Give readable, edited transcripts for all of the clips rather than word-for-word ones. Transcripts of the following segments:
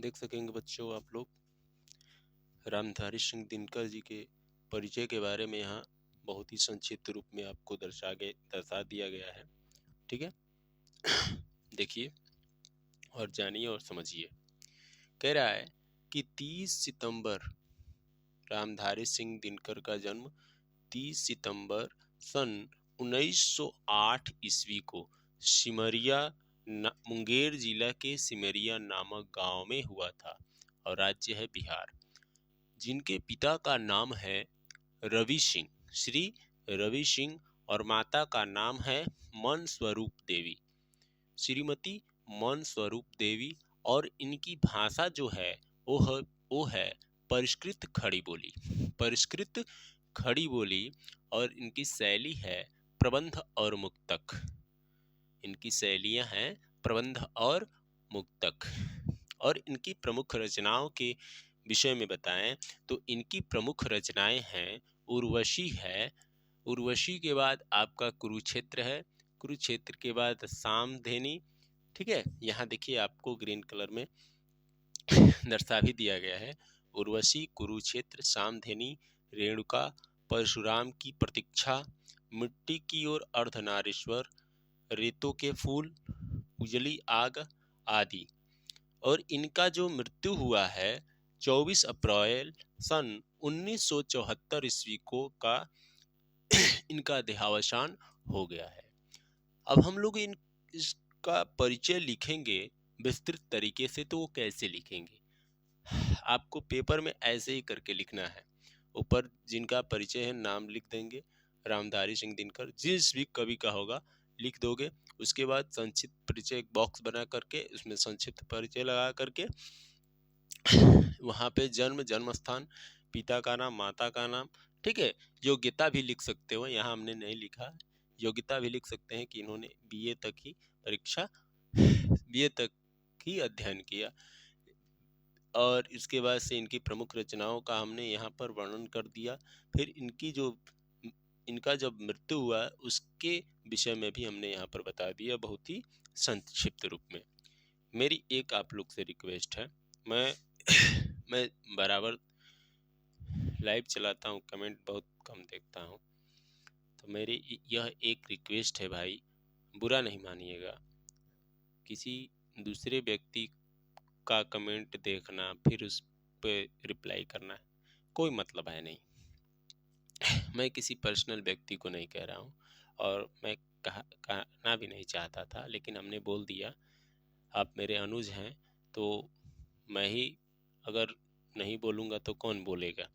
देख सकेंगे बच्चों आप लोग, रामधारी सिंह दिनकर जी के परिचय के बारे में यहाँ बहुत ही संक्षिप्त रूप में आपको दर्शा दिया गया है। ठीक है, देखिए और जानिए और समझिए। कह रहा है कि 30 सितंबर, रामधारी सिंह दिनकर का जन्म 30 सितंबर सन 1908 ईस्वी को सिमरिया मुंगेर जिला के सिमरिया नामक गांव में हुआ था और राज्य है बिहार। जिनके पिता का नाम है रवि सिंह, श्री रवि सिंह, और माता का नाम है मन स्वरूप देवी, श्रीमती मन स्वरूप देवी। और इनकी भाषा जो है वो है परिष्कृत खड़ी बोली, परिष्कृत खड़ी बोली। और इनकी शैली है प्रबंध और मुक्तक। इनकी शैलियां हैं प्रबंध और मुक्तक। और इनकी प्रमुख रचनाओं के विषय में बताएं तो इनकी प्रमुख रचनाएं हैं उर्वशी है, उर्वशी के बाद आपका कुरुक्षेत्र है, कुरुक्षेत्र के बाद सामधेनी। ठीक है, यहाँ देखिए आपको ग्रीन कलर में दर्शा भी दिया गया है। उर्वशी, कुरुक्षेत्र, सामधेनी, रेणुका, परशुराम की प्रतीक्षा, मिट्टी की ओर अर्धनारीश्वर, रेतों के फूल, उजली आग आदि। और इनका जो मृत्यु हुआ है 24 अप्रैल सन 1974 ईस्वी को का इनका देहावसान हो गया है। अब हम लोग इसका परिचय लिखेंगे विस्तृत तरीके से, तो वो कैसे लिखेंगे? आपको पेपर में ऐसे ही करके लिखना है। ऊपर जिनका परिचय है नाम लिख देंगे, रामधारी सिंह दिनकर, जिस भी कवि का होगा लिख दोगे। उसके बाद संक्षिप्त परिचय एक बॉक्स बना करके उसमें संक्षिप्त परिचय लगा करके वहाँ पे जन्म स्थान, पिता का नाम, माता का नाम। ठीक है, योग्यता भी लिख सकते हो, यहाँ हमने नहीं लिखा। योग्यता भी लिख सकते हैं कि इन्होंने बीए तक ही परीक्षा, बीए तक ही अध्ययन किया। और इसके बाद से इनकी प्रमुख रचनाओं का हमने यहाँ पर वर्णन कर दिया। फिर इनका जब मृत्यु हुआ उसके विषय में भी हमने यहाँ पर बता दिया बहुत ही संक्षिप्त रूप में। मेरी एक आप लोग से रिक्वेस्ट है, मैं बराबर लाइव चलाता हूँ, कमेंट बहुत कम देखता हूँ, तो मेरी यह एक रिक्वेस्ट है भाई, बुरा नहीं मानिएगा। किसी दूसरे व्यक्ति का कमेंट देखना फिर उस पर रिप्लाई करना कोई मतलब है नहीं। मैं किसी पर्सनल व्यक्ति को नहीं कह रहा हूँ और मैं कहना भी नहीं चाहता था, लेकिन हमने बोल दिया। आप मेरे अनुज हैं तो मैं ही अगर नहीं बोलूँगा तो कौन बोलेगा?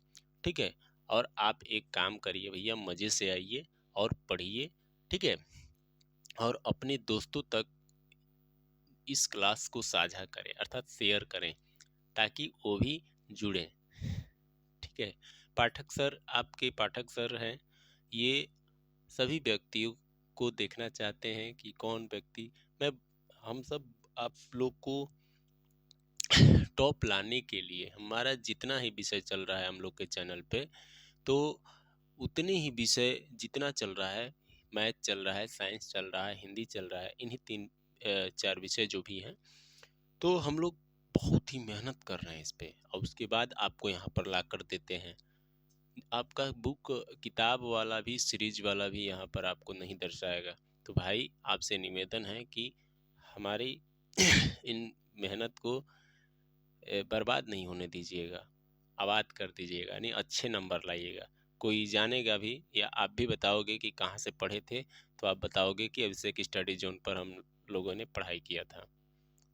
ठीक है, और आप एक काम करिए भैया, मज़े से आइए और पढ़िए। ठीक है, और अपने दोस्तों तक इस क्लास को साझा करें, अर्थात शेयर करें, ताकि वो भी जुड़ें। ठीक है, पाठक सर, आपके पाठक सर हैं, ये सभी व्यक्तियों को देखना चाहते हैं कि कौन व्यक्ति, हम सब आप लोग को टॉप लाने के लिए, हमारा जितना ही विषय चल रहा है हम लोग के चैनल पे, तो उतने ही विषय जितना चल रहा है, मैथ चल रहा है, साइंस चल रहा है, हिंदी चल रहा है, इन्हीं 3-4 विषय जो भी हैं, तो हम लोग बहुत ही मेहनत कर रहे हैं इस पे, और उसके बाद आपको यहाँ पर ला कर देते हैं। आपका बुक किताब वाला भी, सीरीज वाला भी यहाँ पर आपको नहीं दर्शाएगा। तो भाई आपसे निवेदन है कि हमारी इन मेहनत को बर्बाद नहीं होने दीजिएगा, आबाद कर दीजिएगा, यानी अच्छे नंबर लाइएगा। कोई जानेगा भी या आप भी बताओगे कि कहाँ से पढ़े थे, तो आप बताओगे कि अभिषेक स्टडी जोन पर हम लोगों ने पढ़ाई किया था।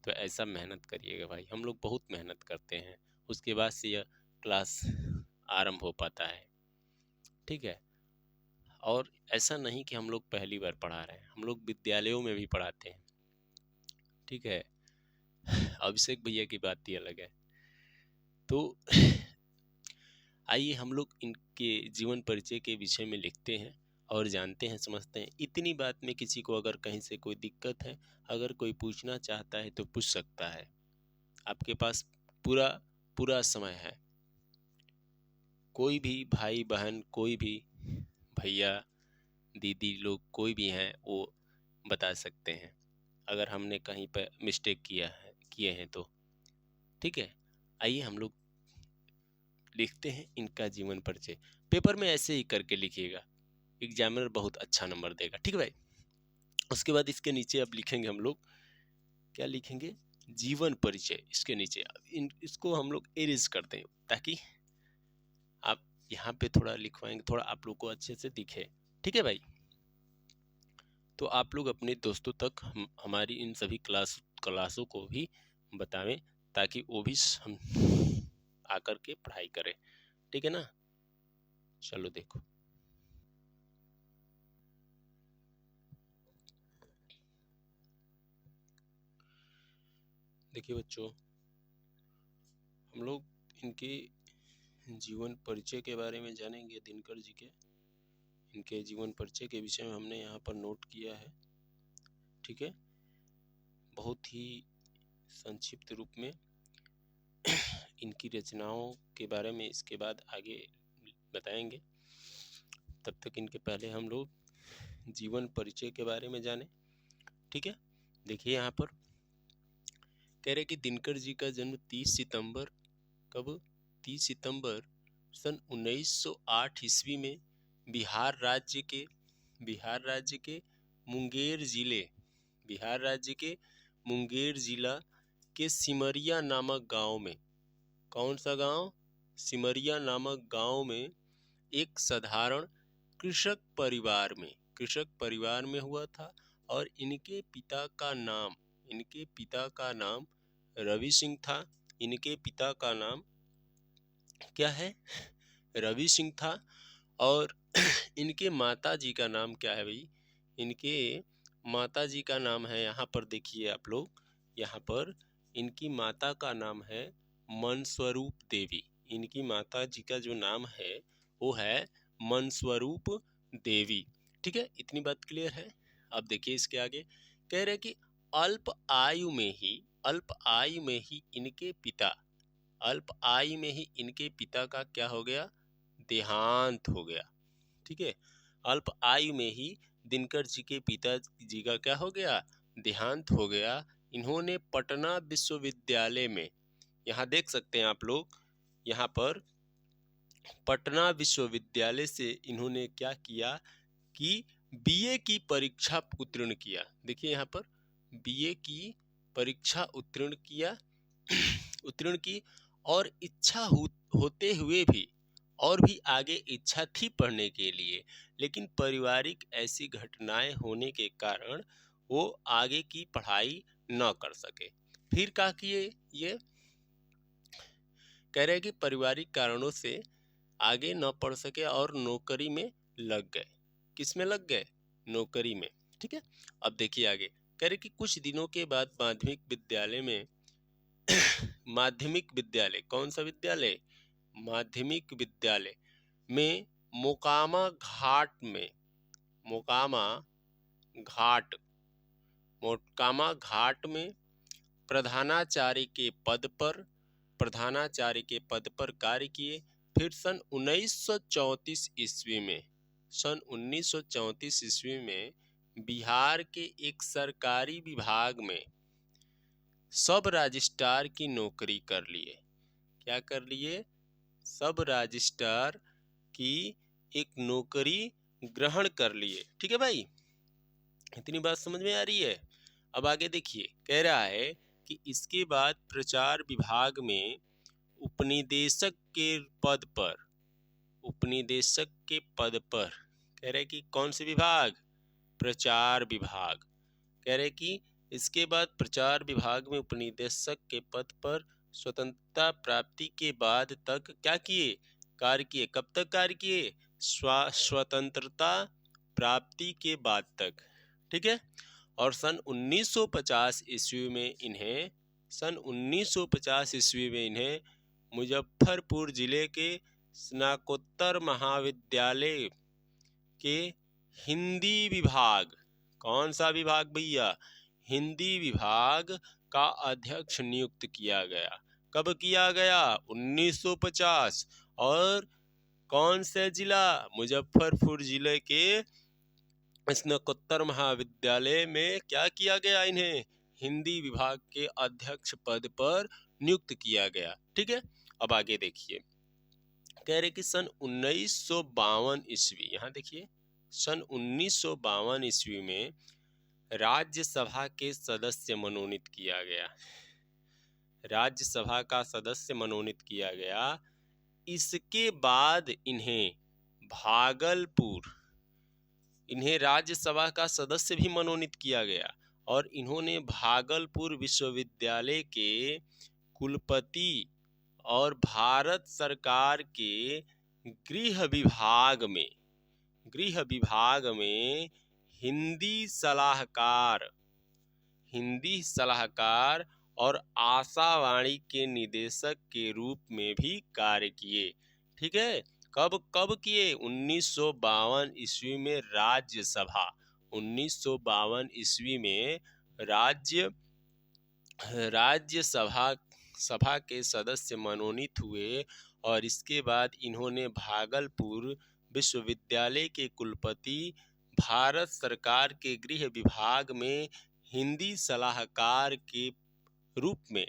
तो ऐसा मेहनत करिएगा भाई, हम लोग बहुत मेहनत करते हैं, उसके बाद से यह क्लास आरंभ हो पाता है। ठीक है, और ऐसा नहीं कि हम लोग पहली बार पढ़ा रहे हैं, हम लोग विद्यालयों में भी पढ़ाते हैं। ठीक है, अभिषेक भैया की बात ही अलग है। तो आइए हम लोग इनके जीवन परिचय के विषय में लिखते हैं और जानते हैं, समझते हैं। इतनी बात में किसी को अगर कहीं से कोई दिक्कत है, अगर कोई पूछना चाहता है तो पूछ सकता है, आपके पास पूरा पूरा समय है। कोई भी भाई बहन, कोई भी भैया दीदी लोग, कोई भी हैं, वो बता सकते हैं अगर हमने कहीं पर मिस्टेक किए हैं तो। ठीक है, आइए हम लोग लिखते हैं इनका जीवन परिचय। पेपर में ऐसे ही करके लिखिएगा, एग्जामिनर बहुत अच्छा नंबर देगा। ठीक है भाई। उसके बाद इसके नीचे अब लिखेंगे हम लोग, क्या लिखेंगे, जीवन परिचय। इसके नीचे इसको हम लोग एरेज करते हैं ताकि आप यहाँ पे थोड़ा लिखवाएंगे, थोड़ा आप लोग को अच्छे से दिखे। ठीक है भाई। तो आप लोग अपने दोस्तों तक हमारी इन सभी क्लासों को भी बतावें ताकि वो भी हम आकर के पढ़ाई करें। ठीक है ना। चलो देखो, देखिए बच्चों, हम लोग इनके जीवन परिचय के बारे में जानेंगे। दिनकर जी के इनके जीवन परिचय के विषय में हमने यहाँ पर नोट किया है। ठीक है, बहुत ही संक्षिप्त रूप में इनकी रचनाओं के बारे में इसके बाद आगे बताएंगे। तब तक इनके पहले हम लोग जीवन परिचय के बारे में जाने। ठीक है, देखिए यहाँ पर कह रहे कि दिनकर जी का जन्म 30 सितंबर, कब, 30 सितंबर सन 1908 ईस्वी में बिहार राज्य के मुंगेर जिले, बिहार राज्य के मुंगेर जिला के सिमरिया नामक गांव में, कौन सा गांव, सिमरिया नामक गांव में एक साधारण कृषक परिवार में हुआ था। और इनके पिता का नाम रवि सिंह था। इनके पिता का नाम क्या है, रवि सिंह था। और इनके माता जी का नाम क्या है भाई, इनके माता जी का नाम है, यहाँ पर देखिए आप लोग, यहाँ पर इनकी माता का नाम है मनस्वरूप देवी। इनकी माता जी का जो नाम है वो है मनस्वरूप देवी। ठीक है, इतनी बात क्लियर है। अब देखिए इसके आगे कह रहे कि अल्प आयु में ही इनके पिता का क्या हो गया, देहांत हो गया। ठीक है, अल्प आयु में ही दिनकर जी के पिता जी का क्या हो गया, देहांत हो गया। इन्होंने पटना विश्वविद्यालय में, यहाँ देख सकते हैं आप लोग, यहाँ पर पटना विश्वविद्यालय से इन्होंने क्या किया कि बीए की परीक्षा उत्तीर्ण किया। देखिए यहाँ पर बीए की परीक्षा उत्तीर्ण की, और इच्छा होते हुए भी, और भी आगे इच्छा थी पढ़ने के लिए, लेकिन पारिवारिक ऐसी घटनाएं होने के कारण वो आगे की पढ़ाई न कर सके। फिर क्या किए, ये कह रहे कि पारिवारिक कारणों से आगे न पढ़ सके और नौकरी में लग गए। किस में लग गए, नौकरी में। ठीक है, अब देखिए आगे कह रहे कि कुछ दिनों के बाद माध्यमिक विद्यालय, कौन सा विद्यालय, माध्यमिक विद्यालय में मोकामा घाट में प्रधानाचार्य के पद पर कार्य किए। फिर सन 1934 ईस्वी में बिहार के एक सरकारी विभाग में सब रजिस्ट्रार की नौकरी कर लिए। क्या कर लिए, सब रजिस्ट्रार की एक नौकरी ग्रहण कर लिए। ठीक है भाई, इतनी बात समझ में आ रही है। अब आगे देखिए, कह रहा है कि इसके बाद प्रचार विभाग में उपनिदेशक के पद पर कह रहे कि कौन से विभाग, प्रचार विभाग। कह रहे कि इसके बाद प्रचार विभाग में उपनिदेशक के पद पर स्वतंत्रता प्राप्ति के बाद तक क्या किए, कार्य किए। कब तक कार्य किए, स्वतंत्रता प्राप्ति के बाद तक। ठीक है, और सन 1950 ईस्वी में इन्हें मुजफ्फरपुर जिले के स्नातकोत्तर महाविद्यालय के हिंदी विभाग, कौन सा विभाग भैया, हिंदी विभाग का अध्यक्ष नियुक्त किया गया। कब किया गया, 1950। और कौन से जिला, मुजफ्फरपुर जिले के स्नातकोत्तर महाविद्यालय में क्या किया गया, इन्हें हिंदी विभाग के अध्यक्ष पद पर नियुक्त किया गया। ठीक है, अब आगे देखिए, कह रहे कि सन 1952 ईस्वी, यहाँ देखिए सन 1952 ईस्वी में राज्यसभा के सदस्य मनोनीत किया गया। राज्यसभा का सदस्य मनोनीत किया गया। इसके बाद इन्हें राज्यसभा का सदस्य भी मनोनीत किया गया और इन्होंने भागलपुर विश्वविद्यालय के कुलपति और भारत सरकार के गृह विभाग में हिंदी सलाहकार और आशावाणी के निदेशक के रूप में भी कार्य किए। ठीक है, कब किए? 1952 ईस्वी में राज्यसभा, 1952 ईस्वी में राज्यसभा के सदस्य मनोनीत हुए और इसके बाद इन्होंने भागलपुर विश्वविद्यालय के कुलपति, भारत सरकार के गृह विभाग में हिंदी सलाहकार के रूप में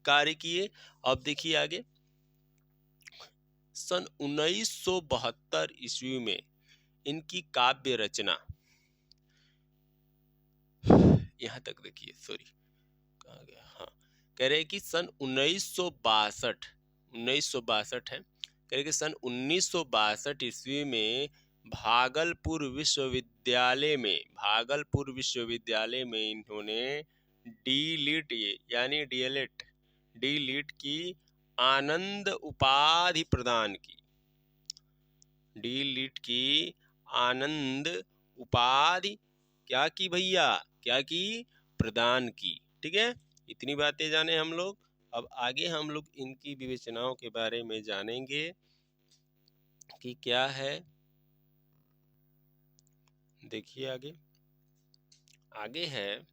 कार्य किए। अब देखिए आगे, सन 1972 ईस्वी में इनकी काव्य रचना, यहाँ तक देखिए, सॉरी कहाँ गया, हाँ, कह रहे कि सन 1962 है, कह रहे कि सन 1962 ईस्वी में भागलपुर विश्वविद्यालय में इन्होंने डी.लिट यानी डी.लिट की आनंद उपाधि प्रदान की। डी.लिट की आनंद उपाधि क्या की भैया? क्या की? प्रदान की। ठीक है, इतनी बातें जाने हम लोग। अब आगे हम लोग इनकी विवेचनाओं के बारे में जानेंगे कि क्या है। देखिए आगे है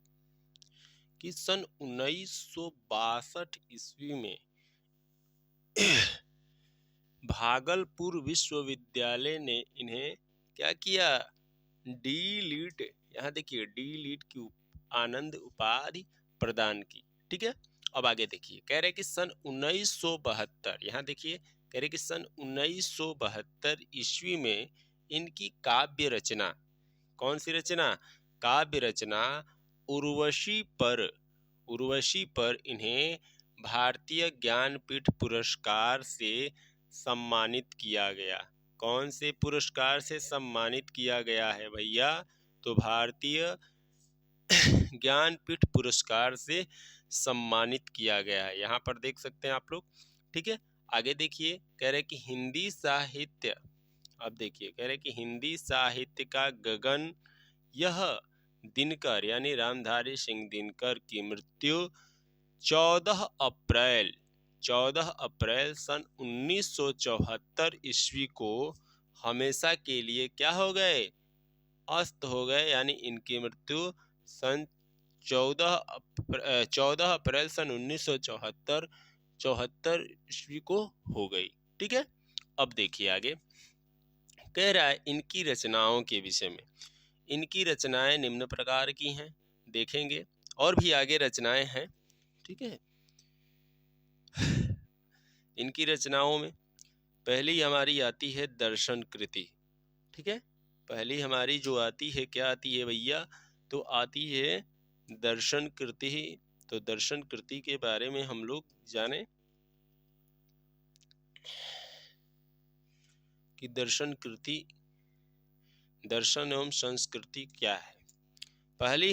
कि सन 1962 ईस्वी में भागलपुर विश्वविद्यालय ने इन्हें क्या किया? डी.लिट, यहाँ देखिए डी.लिट की आनंद उपाधि प्रदान की। ठीक है, अब आगे देखिए, कह रहे कि सन 1972, यहाँ देखिए कह रहे कि सन 1972 ईस्वी में इनकी काव्य रचना, कौन सी रचना? काव्य रचना उर्वशी पर इन्हें भारतीय ज्ञानपीठ पुरस्कार से सम्मानित किया गया। कौन से पुरस्कार से सम्मानित किया गया है भैया? तो भारतीय ज्ञानपीठ पुरस्कार से सम्मानित किया गया है, यहाँ पर देख सकते हैं आप लोग। ठीक है, आगे देखिए, कह रहे कि हिंदी साहित्य, अब देखिए कह रहे कि हिंदी साहित्य का गगन यह दिनकर यानी रामधारी सिंह दिनकर की मृत्यु 14 अप्रैल सन 1974 ईस्वी को हमेशा के लिए क्या हो गए? अस्त हो गए, यानी इनकी मृत्यु सन 14 अप्रैल सन 1974 ईस्वी को हो गई। ठीक है, अब देखिए आगे कह रहा है इनकी रचनाओं के विषय में। इनकी रचनाएं निम्न प्रकार की हैं, देखेंगे, और भी आगे रचनाएं हैं। ठीक है, इनकी रचनाओं में पहली हमारी आती है दर्शन कृति। ठीक है, पहली हमारी जो आती है, क्या आती है भैया? तो आती है दर्शन कृति। तो दर्शन कृति के बारे में हम लोग जाने कि दर्शन कृति, दर्शन एवं संस्कृति क्या है। पहली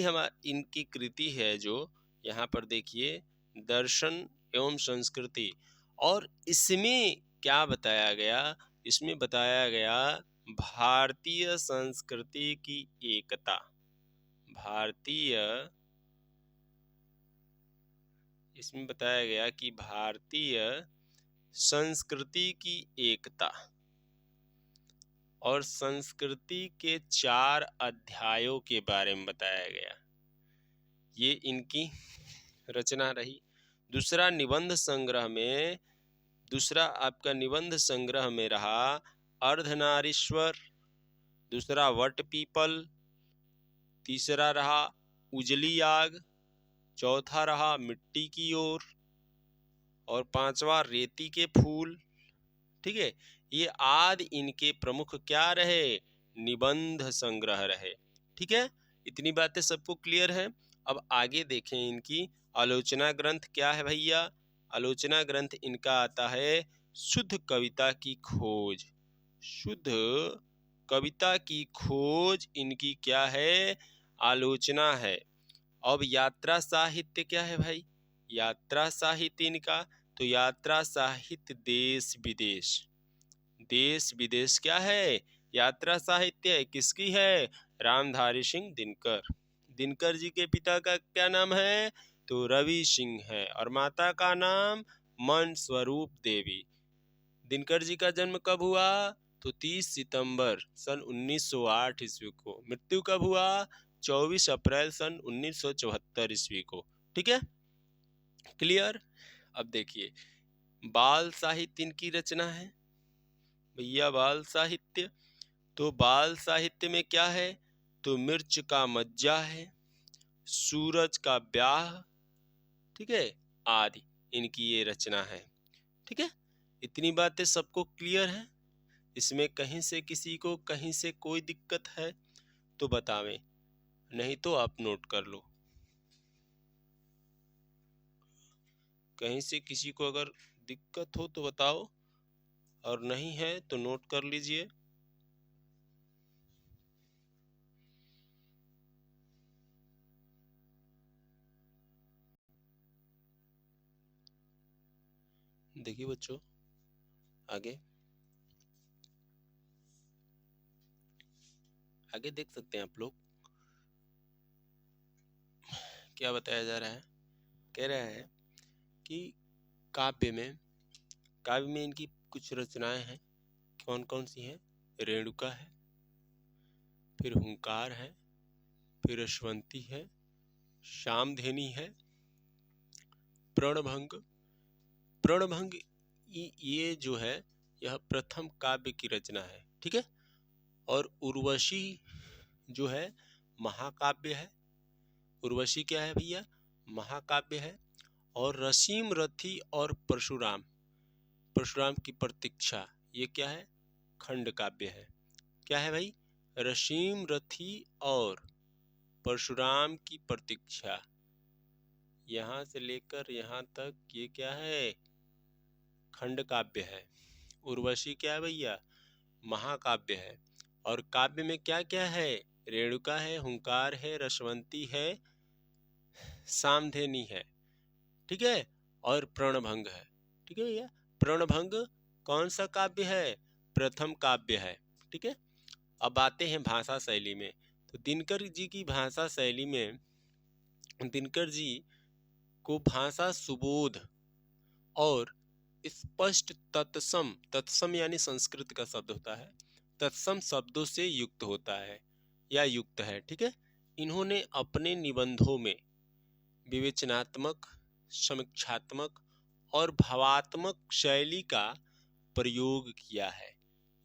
इनकी कृति है जो यहाँ पर देखिए, दर्शन एवं संस्कृति, और इसमें क्या बताया गया? इसमें बताया गया भारतीय संस्कृति की एकता। इसमें बताया गया कि भारतीय संस्कृति की एकता और संस्कृति के 4 अध्यायों के बारे में बताया गया। ये इनकी रचना रही। दूसरा आपका निबंध संग्रह में रहा अर्धनारीश्वर, दूसरा वट पीपल, तीसरा रहा उजली आग, चौथा रहा मिट्टी की ओर, और पांचवा रेती के फूल। ठीक है, ये आदि इनके प्रमुख क्या रहे, निबंध संग्रह रहे। ठीक है, इतनी बातें सबको क्लियर है। अब आगे देखें इनकी आलोचना ग्रंथ क्या है भैया। आलोचना ग्रंथ इनका आता है शुद्ध कविता की खोज। शुद्ध कविता की खोज इनकी क्या है, आलोचना है। अब यात्रा साहित्य क्या है भाई, यात्रा साहित्य इनका, तो यात्रा साहित्य देश विदेश। देश विदेश क्या है, यात्रा साहित्य किसकी है, रामधारी सिंह दिनकर। दिनकर जी के पिता का क्या नाम है, तो रवि सिंह है, और माता का नाम मन स्वरूप देवी। दिनकर जी का जन्म कब हुआ, तो 30 सितंबर सन 1908 ईस्वी को। मृत्यु कब हुआ, 24 अप्रैल सन 1974 ईस्वी को। ठीक है, क्लियर। अब देखिए बाल साहित्य इनकी रचना है भैया, बाल साहित्य। तो बाल साहित्य में क्या है, तो मिर्च का मज्जा है, सूरज का ब्याह, ठीक है, आदि इनकी ये रचना है। ठीक है, इतनी बातें सबको क्लियर है। इसमें कहीं से किसी को कहीं से कोई दिक्कत है तो बतावें, नहीं तो आप नोट कर लो। कहीं से किसी को अगर दिक्कत हो तो बताओ, और नहीं है तो नोट कर लीजिए। देखिए बच्चों, आगे आगे देख सकते हैं आप लोग, क्या बताया जा रहा है। कह रहा है कि काव्य में इनकी कुछ रचनाएं हैं। कौन कौन सी हैं, रेणुका है, फिर हुंकार है, फिर यशवंती है, श्यामधेनी है, प्रणभंग। प्रणभंग ये जो है, यह प्रथम काव्य की रचना है। ठीक है, और उर्वशी जो है महाकाव्य है। उर्वशी क्या है भैया, महाकाव्य है। और रसीम रथी और परशुराम, परशुराम की प्रतीक्षा, ये क्या है, खंड काव्य है। क्या है भाई, रसीम रथी और परशुराम की प्रतीक्षा, यहाँ से लेकर यहाँ तक ये क्या है, खंड काव्य है। उर्वशी क्या है भैया, महाकाव्य है। और काव्य में क्या क्या है, रेणुका है, हुंकार है, रसवंती है, सामधेनी है। ठीक है, और प्रणभंग है। ठीक है भैया, प्रणभंग कौन सा काव्य है, प्रथम काव्य है। ठीक है, अब आते हैं भाषा शैली में। तो दिनकर जी की भाषा शैली में, दिनकर जी को भाषा सुबोध और स्पष्ट तत्सम, तत्सम यानी संस्कृत का शब्द होता है, तत्सम शब्दों से युक्त होता है या युक्त है। ठीक है, इन्होंने अपने निबंधों में विवेचनात्मक, समीक्षात्मक और भावात्मक शैली का प्रयोग किया है।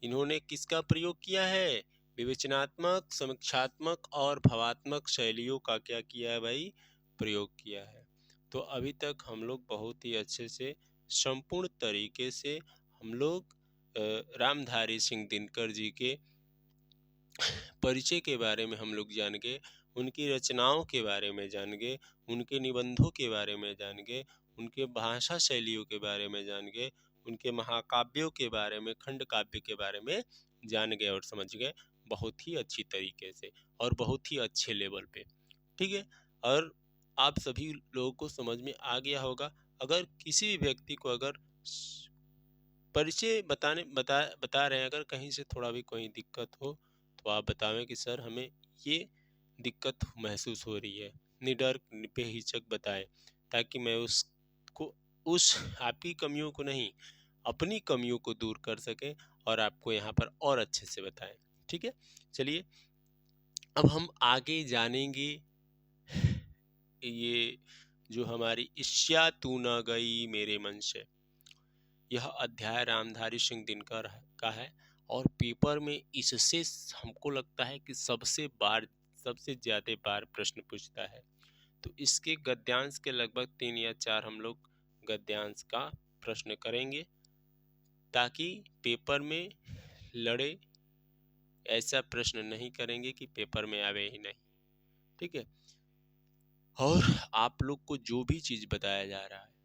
इन्होंने किसका प्रयोग किया है, विवेचनात्मक, समीक्षात्मक और भावात्मक शैलियों का क्या किया है भाई, प्रयोग किया है। तो अभी तक हम लोग बहुत ही अच्छे से संपूर्ण तरीके से हम लोग रामधारी सिंह दिनकर जी के परिचय के बारे में हम लोग जान गए, उनकी रचनाओं के बारे में जान गए, उनके निबंधों के बारे में जान गए, उनके भाषा शैलियों के बारे में जान गए, उनके महाकाव्यों के बारे में, खंड काव्य के बारे में जान गए और समझ गए बहुत ही अच्छी तरीके से और बहुत ही अच्छे लेवल पे। ठीक है, और आप सभी लोगों को समझ में आ गया होगा। अगर किसी भी व्यक्ति को अगर परिचय बता रहे हैं, अगर कहीं से थोड़ा भी कोई दिक्कत हो तो आप बतावें कि सर हमें ये दिक्कत महसूस हो रही है, निडर बेहिचक बताएं, ताकि मैं उसको, उस आपकी कमियों को नहीं, अपनी कमियों को दूर कर सकें और आपको यहाँ पर और अच्छे से बताएं। ठीक है, चलिए अब हम आगे जानेंगे। ये जो हमारी इश्या तू न गई मेरे मन से, यह अध्याय रामधारी सिंह दिनकर का है, और पेपर में इससे हमको लगता है कि सबसे ज्यादा बार प्रश्न पूछता है। तो इसके गद्यांश के लगभग 3 या 4 हम लोग गद्यांश का प्रश्न करेंगे, ताकि पेपर में लड़े। ऐसा प्रश्न नहीं करेंगे कि पेपर में आवे ही नहीं, ठीक है। और आप लोग को जो भी चीज़ बताया जा रहा है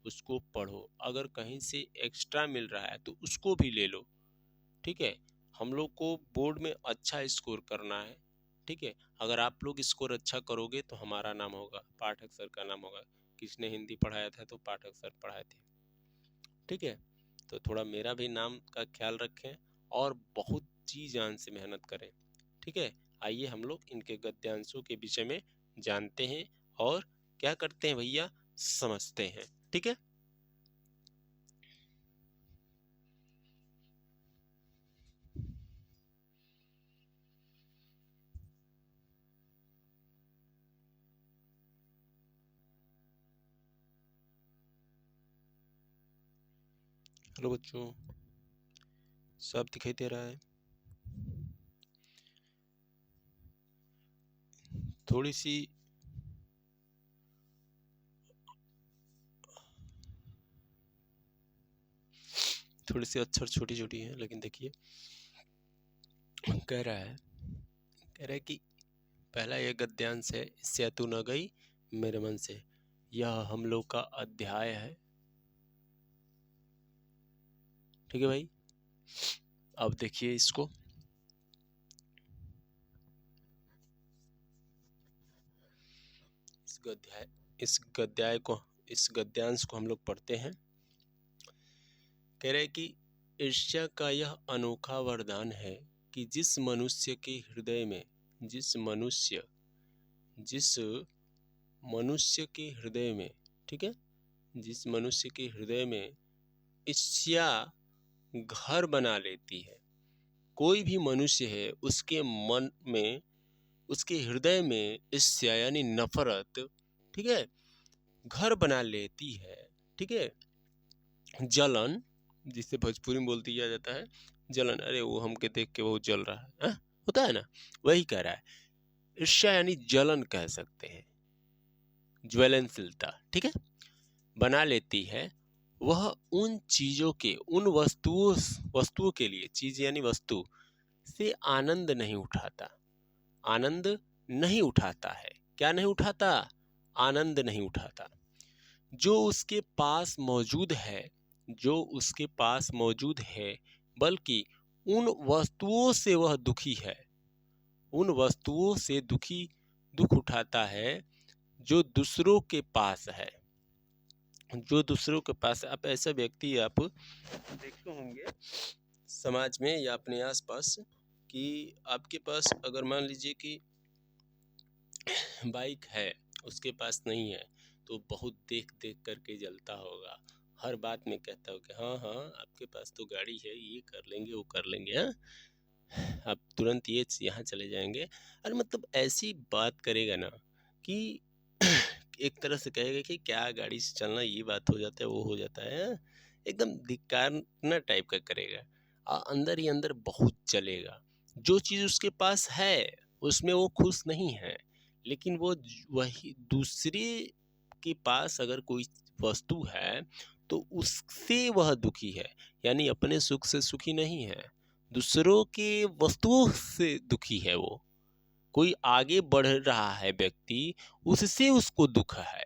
उसको पढ़ो, अगर कहीं से एक्स्ट्रा मिल रहा है तो उसको भी ले लो, ठीक है। हम लोग को बोर्ड में अच्छा स्कोर करना है, ठीक है। अगर आप लोग स्कोर अच्छा करोगे तो हमारा नाम होगा, पाठक सर का नाम होगा। किसने हिंदी पढ़ाया था? तो पाठक सर पढ़ाए थे, ठीक है। तो थोड़ा मेरा भी नाम का ख्याल रखें और बहुत जी जान से मेहनत करें, ठीक है। आइए हम लोग इनके गद्यांशों के विषय में जानते हैं और क्या करते हैं भैया, समझते हैं, ठीक है। हेलो बच्चों, सब दिखाई दे रहा है? थोड़ी सी अक्षर छोटी छोटी है, लेकिन देखिए कह रहा है कि पहला ये गद्यांश है, इससे तू न गई मेरे मन से। यह हम लोग का अध्याय है, ठीक है भाई। अब देखिए इसको, इस गद्यांश को हम लोग पढ़ते हैं। कह रहे कि ईर्ष्या का यह अनोखा वरदान है कि जिस मनुष्य के हृदय में ठीक है, जिस मनुष्य के हृदय में ईर्ष्या घर बना लेती है, कोई भी मनुष्य है उसके मन में, उसके हृदय में ईर्ष्या यानी नफरत, ठीक है, घर बना लेती है, ठीक है। जलन, जिसे भोजपुरी में बोल दिया जाता है जलन, अरे वो हमके देख के बहुत जल रहा है, होता है ना, वही कह रहा है। ईर्ष्या यानी जलन कह सकते हैं, ज्वलनशीलता, ठीक है, बना लेती है। वह उन चीजों के, उन वस्तुओं के लिए, चीज यानी वस्तु, से आनंद नहीं उठाता है। क्या नहीं उठाता? आनंद नहीं उठाता। जो उसके पास मौजूद है, बल्कि उन वस्तुओं से वह दुखी है, उन वस्तुओं से दुख उठाता है जो दूसरों के पास है। आप ऐसा व्यक्ति आप देखे होंगे समाज में या अपने आसपास, कि आपके पास अगर मान लीजिए कि बाइक है, उसके पास नहीं है, तो बहुत देख करके जलता होगा, हर बात में कहता हो कि हाँ आपके पास तो गाड़ी है, ये कर लेंगे वो कर लेंगे, आप तुरंत ये यहाँ चले जाएंगे। अरे मतलब ऐसी बात करेगा ना कि एक तरह से कहेगा कि क्या गाड़ी से चलना, ये बात हो जाता है वो हो जाता है, एकदम धिक्कारना टाइप का करेगा, अंदर ही अंदर बहुत चलेगा। जो चीज़ उसके पास है उसमें वो खुश नहीं है, लेकिन वो वही दूसरे के पास अगर कोई वस्तु है तो उससे वह दुखी है, यानी अपने सुख से सुखी नहीं है, दूसरों के वस्तुओं से दुखी है। वो कोई आगे बढ़ रहा है व्यक्ति, उससे उसको दुख है,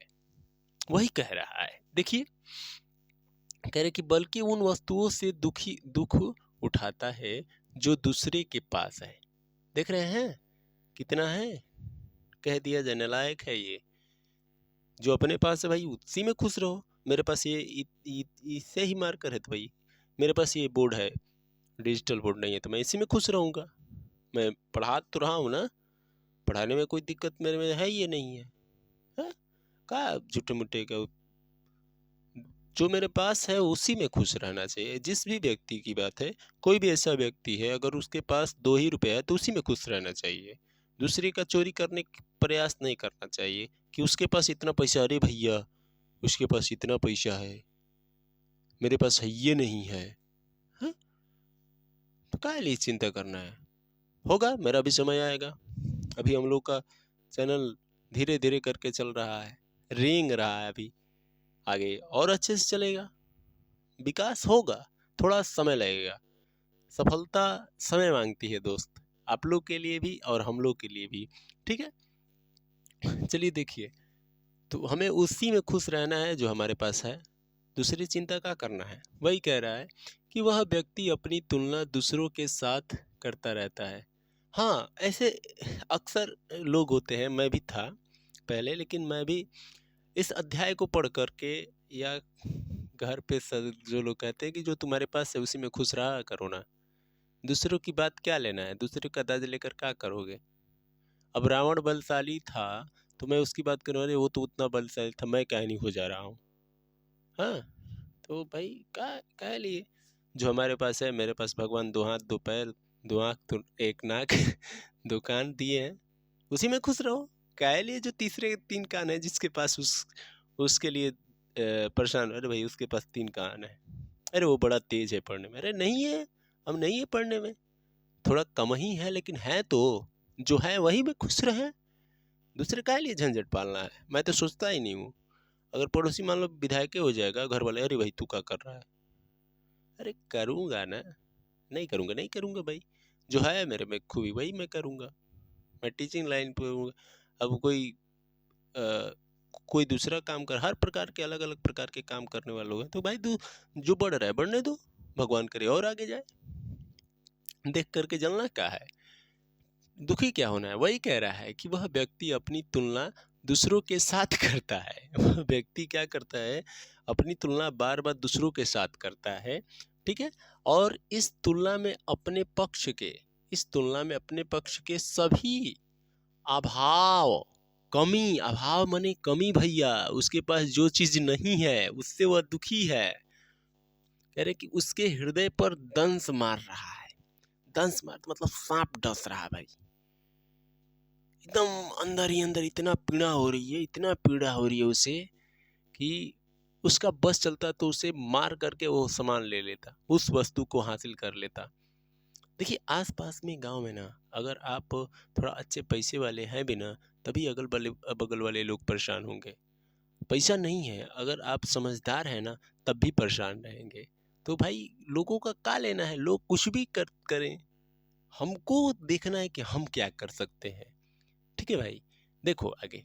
वही कह रहा है। देखिए कह रहे कि बल्कि उन वस्तुओं से दुख उठाता है जो दूसरे के पास है। देख रहे हैं कितना है, कह दिया जाए नालायक है ये। जो अपने पास है भाई उसी में खुश रहो। मेरे पास ये इससे ही मार्कर है, तो भाई मेरे पास ये बोर्ड है, डिजिटल बोर्ड नहीं है, तो मैं इसी में खुश रहूँगा। मैं पढ़ा तो रहा हूँ ना, पढ़ाने में कोई दिक्कत मेरे में है ये नहीं है, का झूठे मुट्ठे का। जो मेरे पास है उसी में खुश रहना चाहिए। जिस भी व्यक्ति की बात है, कोई भी ऐसा व्यक्ति है अगर उसके पास 2 ही रुपए है तो उसी में खुश रहना चाहिए। दूसरे का चोरी करने का प्रयास नहीं करना चाहिए कि उसके पास इतना पैसा, अरे भैया उसके पास इतना पैसा है, मेरे पास है ये नहीं है, तो क्या लिए चिंता करना है। होगा, मेरा भी समय आएगा। अभी हम लोग का चैनल धीरे धीरे करके चल रहा है, रेंग रहा है, अभी आगे और अच्छे से चलेगा, विकास होगा, थोड़ा समय लगेगा। सफलता समय मांगती है दोस्त, आप लोग के लिए भी और हम लोग के लिए भी। ठीक है, चलिए देखिए, तो हमें उसी में खुश रहना है जो हमारे पास है, दूसरी चिंता क्या करना है। वही कह रहा है कि वह व्यक्ति अपनी तुलना दूसरों के साथ करता रहता है। हाँ, ऐसे अक्सर लोग होते हैं, मैं भी था पहले, लेकिन मैं भी इस अध्याय को पढ़ करके, या घर पे जो लोग कहते हैं कि जो तुम्हारे पास है उसी में खुश रहा करो ना, दूसरों की बात क्या लेना है, दूसरे का दाज लेकर क्या करोगे। अब रावण बलशाली था तो मैं उसकी बात करूँ, अरे वो तो उतना बलशाली था, मैं क्या नहीं हो जा रहा हूँ। हाँ, तो भाई क्या लिए, जो हमारे पास है, मेरे पास भगवान 2 हाथ 2 पैर 2 आँख तो 1 नाक दो कान दिए हैं, उसी में खुश रहो। क्या लिए जो तीसरे 3 कान है, जिसके पास उसके लिए परेशान, अरे भाई उसके पास 3 कान है, अरे वो बड़ा तेज है पढ़ने में, अरे नहीं है, हम नहीं है पढ़ने में, थोड़ा कम ही है, लेकिन है तो जो है वही में खुश रहे, दूसरे का लिए झंझट पालना है। मैं तो सोचता ही नहीं हूँ, अगर पड़ोसी मान लो विधायक हो जाएगा, घर वाले अरे भाई तू क्या कर रहा है, अरे करूँगा ना, नहीं करूँगा नहीं करूँगा भाई, जो है मेरे में खूबी वही मैं करूँगा, मैं टीचिंग लाइन पे हूँ। अब कोई दूसरा काम कर, हर प्रकार के अलग अलग प्रकार के काम करने वाले लोग हैं, तो भाई तू जो बढ़ रहा है बढ़ने दो, भगवान करे और आगे जाए, देख करके जलना क्या है, दुखी क्या होना है। वही कह रहा है कि वह व्यक्ति अपनी तुलना दूसरों के साथ करता है, वह व्यक्ति क्या करता है, अपनी तुलना बार बार दूसरों के साथ करता है। ठीक है, और इस तुलना में अपने पक्ष के सभी अभाव, कमी, अभाव माने कमी भैया, उसके पास जो चीज नहीं है उससे वह दुखी है। कह रहे कि उसके हृदय पर दंश मार रहा है, दंश मार मतलब सांप डस रहा है भाई, एकदम अंदर ही अंदर इतना पीड़ा हो रही है, इतना पीड़ा हो रही है उसे कि उसका बस चलता तो उसे मार करके वो सामान ले लेता, उस वस्तु को हासिल कर लेता। देखिए आसपास में गांव में ना, अगर आप थोड़ा अच्छे पैसे वाले हैं भी ना, तभी बगल वाले लोग परेशान होंगे। पैसा नहीं है, अगर आप समझदार हैं ना, तब भी परेशान रहेंगे। तो भाई लोगों का क्या लेना है, लोग कुछ भी करें, हमको देखना है कि हम क्या कर सकते हैं। ठीक है भाई, देखो आगे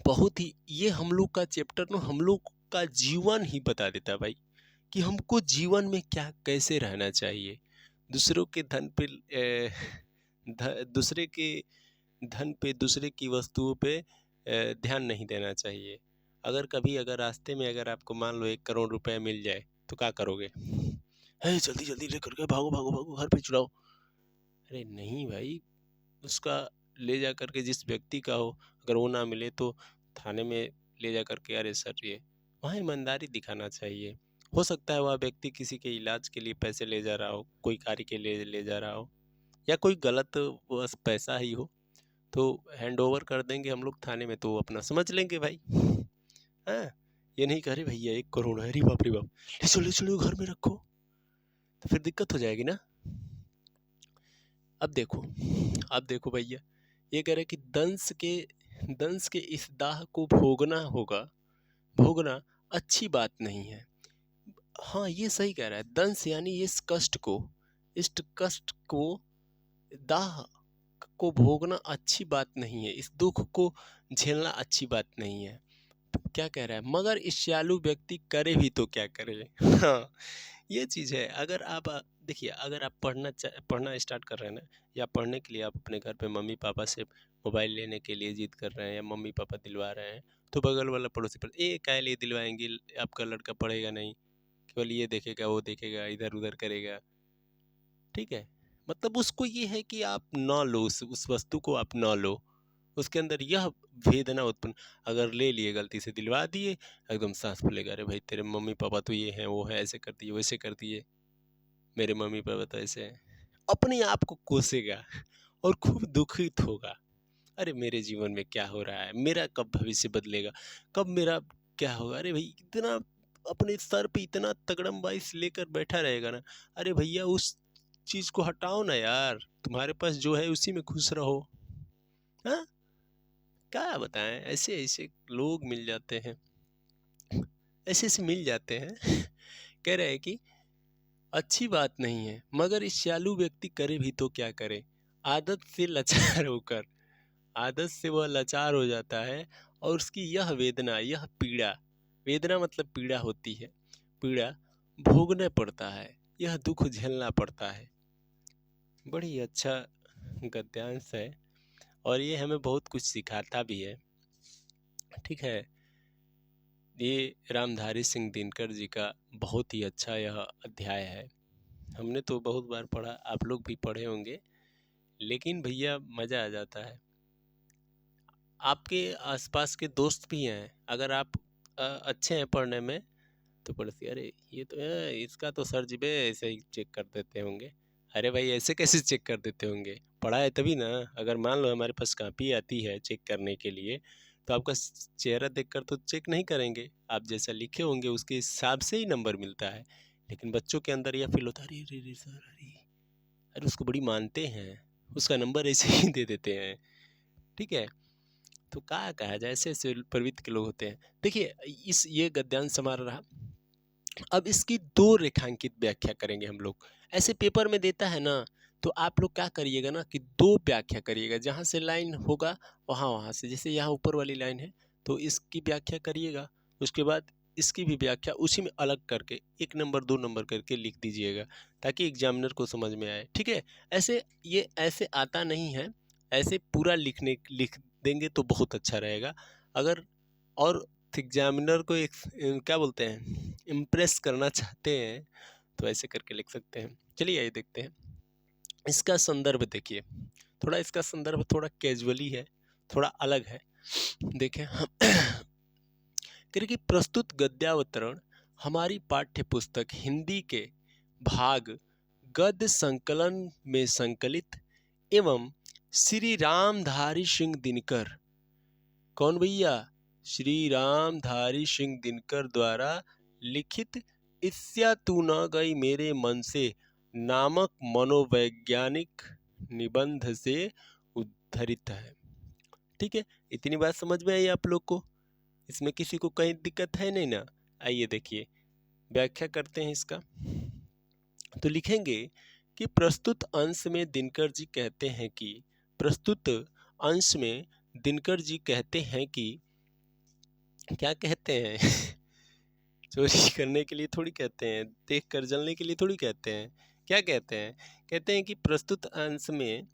बहुत ही, ये हम लोग का चैप्टर ना हम लोग का जीवन ही बता देता है भाई, कि हमको जीवन में क्या कैसे रहना चाहिए, दूसरों के धन पे दूसरे के धन पे, दूसरे की वस्तुओं पे ध्यान नहीं देना चाहिए। अगर रास्ते में अगर आपको मान लो 1 करोड़ रुपए मिल जाए तो क्या करोगे, है जल्दी जल्दी लेकर के भागो भागो भागो घर पे चुराओ, अरे नहीं भाई, उसका ले जा करके जिस व्यक्ति का हो, अगर वो ना मिले तो थाने में ले जा करके, अरे सर ये, वहाँ ईमानदारी दिखाना चाहिए। हो सकता है वह व्यक्ति किसी के इलाज के लिए पैसे ले जा रहा हो, कोई कार्य के लिए ले जा रहा हो, या कोई गलत बस पैसा ही हो, तो हैंड ओवर कर देंगे हम लोग थाने में, तो वो अपना समझ लेंगे भाई। हाँ, ये नहीं कह रहे भैया 1 करोड़ है, अरे बाप रे बाप, ले चलो घर में रखो, तो फिर दिक्कत हो जाएगी ना। अब देखो भैया, ये कह रहे कि दंश के इस दाह को भोगना अच्छी बात नहीं है। हाँ, ये सही कह रहा है, दंश यानी इस कष्ट को, दाह को भोगना अच्छी बात नहीं है, इस दुख को झेलना अच्छी बात नहीं है। क्या कह रहा है, मगर ईर्ष्यालु व्यक्ति करे भी तो क्या करे। हाँ, ये चीज़ है। अगर आप देखिए, अगर आप पढ़ना स्टार्ट कर रहे हैं ना, या पढ़ने के लिए आप अपने घर पे मम्मी पापा से मोबाइल लेने के लिए जिद कर रहे हैं, या मम्मी पापा दिलवा रहे हैं, तो बगल वाला पड़ोसी पर क्या लिए दिलवाएंगे, आपका लड़का पढ़ेगा नहीं, केवल ये देखेगा वो देखेगा, इधर उधर करेगा। ठीक है, मतलब उसको ये है कि आप ना लो, उस वस्तु को आप ना लो, उसके अंदर यह वेदना उत्पन्न, अगर ले लिए गलती से दिलवा दिए, एकदम सांस फूलेगा, अरे भाई तेरे मम्मी पापा तो ये हैं वो है, ऐसे कर दिए वैसे कर दिए, मेरे मम्मी पापा तो ऐसे हैं, अपने आप को कोसेगा और खूब दुखित होगा, अरे मेरे जीवन में क्या हो रहा है, मेरा कब भविष्य बदलेगा, कब मेरा क्या होगा। अरे भाई इतना अपने सर पे इतना तगड़मबाइस लेकर बैठा रहेगा ना, अरे भैया उस चीज को हटाओ ना यार, तुम्हारे पास जो है उसी में खुश रहो। हाँ, क्या बताएं, ऐसे ऐसे लोग मिल जाते हैं, ऐसे ऐसे मिल जाते हैं कह रहे हैं कि अच्छी बात नहीं है, मगर इस चालू व्यक्ति करे भी तो क्या करे, आदत से लाचार होकर, आदत से वह लाचार हो जाता है और उसकी यह वेदना, यह पीड़ा, वेदना मतलब पीड़ा होती है, पीड़ा भोगना पड़ता है, यह दुख झेलना पड़ता है। बड़ी अच्छा गद्यांश है और ये हमें बहुत कुछ सिखाता भी है। ठीक है, ये रामधारी सिंह दिनकर जी का बहुत ही अच्छा यह अध्याय है। हमने तो बहुत बार पढ़ा, आप लोग भी पढ़े होंगे, लेकिन भैया मज़ा आ जाता है। आपके आसपास के दोस्त भी हैं, अगर आप अच्छे हैं पढ़ने में तो पढ़ते, अरे ये तो इसका तो सर जी बे ऐसे ही चेक कर देते होंगे। अरे भाई ऐसे कैसे चेक कर देते होंगे, पढ़ा है तभी ना। अगर मान लो हमारे पास कापी आती है चेक करने के लिए, तो आपका चेहरा देखकर तो चेक नहीं करेंगे, आप जैसा लिखे होंगे उसके हिसाब से ही नंबर मिलता है। लेकिन बच्चों के अंदर यह फील होता है, अरे अरे अरे सर, अरे अरे उसको बड़ी मानते हैं, उसका नंबर ऐसे ही दे देते हैं। ठीक है, तो क्या कहा जाए, ऐसे ऐसे प्रवृत्ति के लोग होते हैं। देखिए इस ये गद्यांश हमारा रहा। अब इसकी दो रेखांकित व्याख्या करेंगे हम लोग। ऐसे पेपर में देता है ना, तो आप लोग क्या करिएगा ना कि दो व्याख्या करिएगा, जहाँ से लाइन होगा वहाँ वहाँ से, जैसे यहाँ ऊपर वाली लाइन है तो इसकी व्याख्या करिएगा, उसके बाद इसकी भी व्याख्या उसी में अलग करके 1 नंबर 2 नंबर करके लिख दीजिएगा, ताकि एग्जामिनर को समझ में आए। ठीक है, ऐसे ये ऐसे आता नहीं है, ऐसे पूरा लिख देंगे तो बहुत अच्छा रहेगा। अगर और एग्जामिनर को एक क्या बोलते हैं, इम्प्रेस करना चाहते हैं तो ऐसे करके लिख सकते हैं। चलिए आइए देखते हैं इसका संदर्भ। देखिए थोड़ा इसका संदर्भ थोड़ा कैजुअली है, थोड़ा अलग है। देखें क्योंकि प्रस्तुत गद्यावतरण हमारी पाठ्य पुस्तक हिंदी के भाग गद्य संकलन में संकलित एवं श्री रामधारी सिंह दिनकर, कौन भैया, श्री रामधारी सिंह दिनकर द्वारा लिखित ईस्या तू न गई मेरे मन से नामक मनोवैज्ञानिक निबंध से उद्धृत है। ठीक है, इतनी बात समझ में आई आप लोग को, इसमें किसी को कहीं दिक्कत है नहीं ना। आइए देखिए व्याख्या करते हैं इसका। तो लिखेंगे कि प्रस्तुत अंश में दिनकर जी कहते हैं कि, प्रस्तुत अंश में दिनकर जी कहते हैं कि, क्या कहते हैं चोरी करने के लिए थोड़ी कहते हैं, देख कर जलने के लिए थोड़ी कहते हैं। क्या कहते हैं, कहते हैं कि प्रस्तुत अंश में,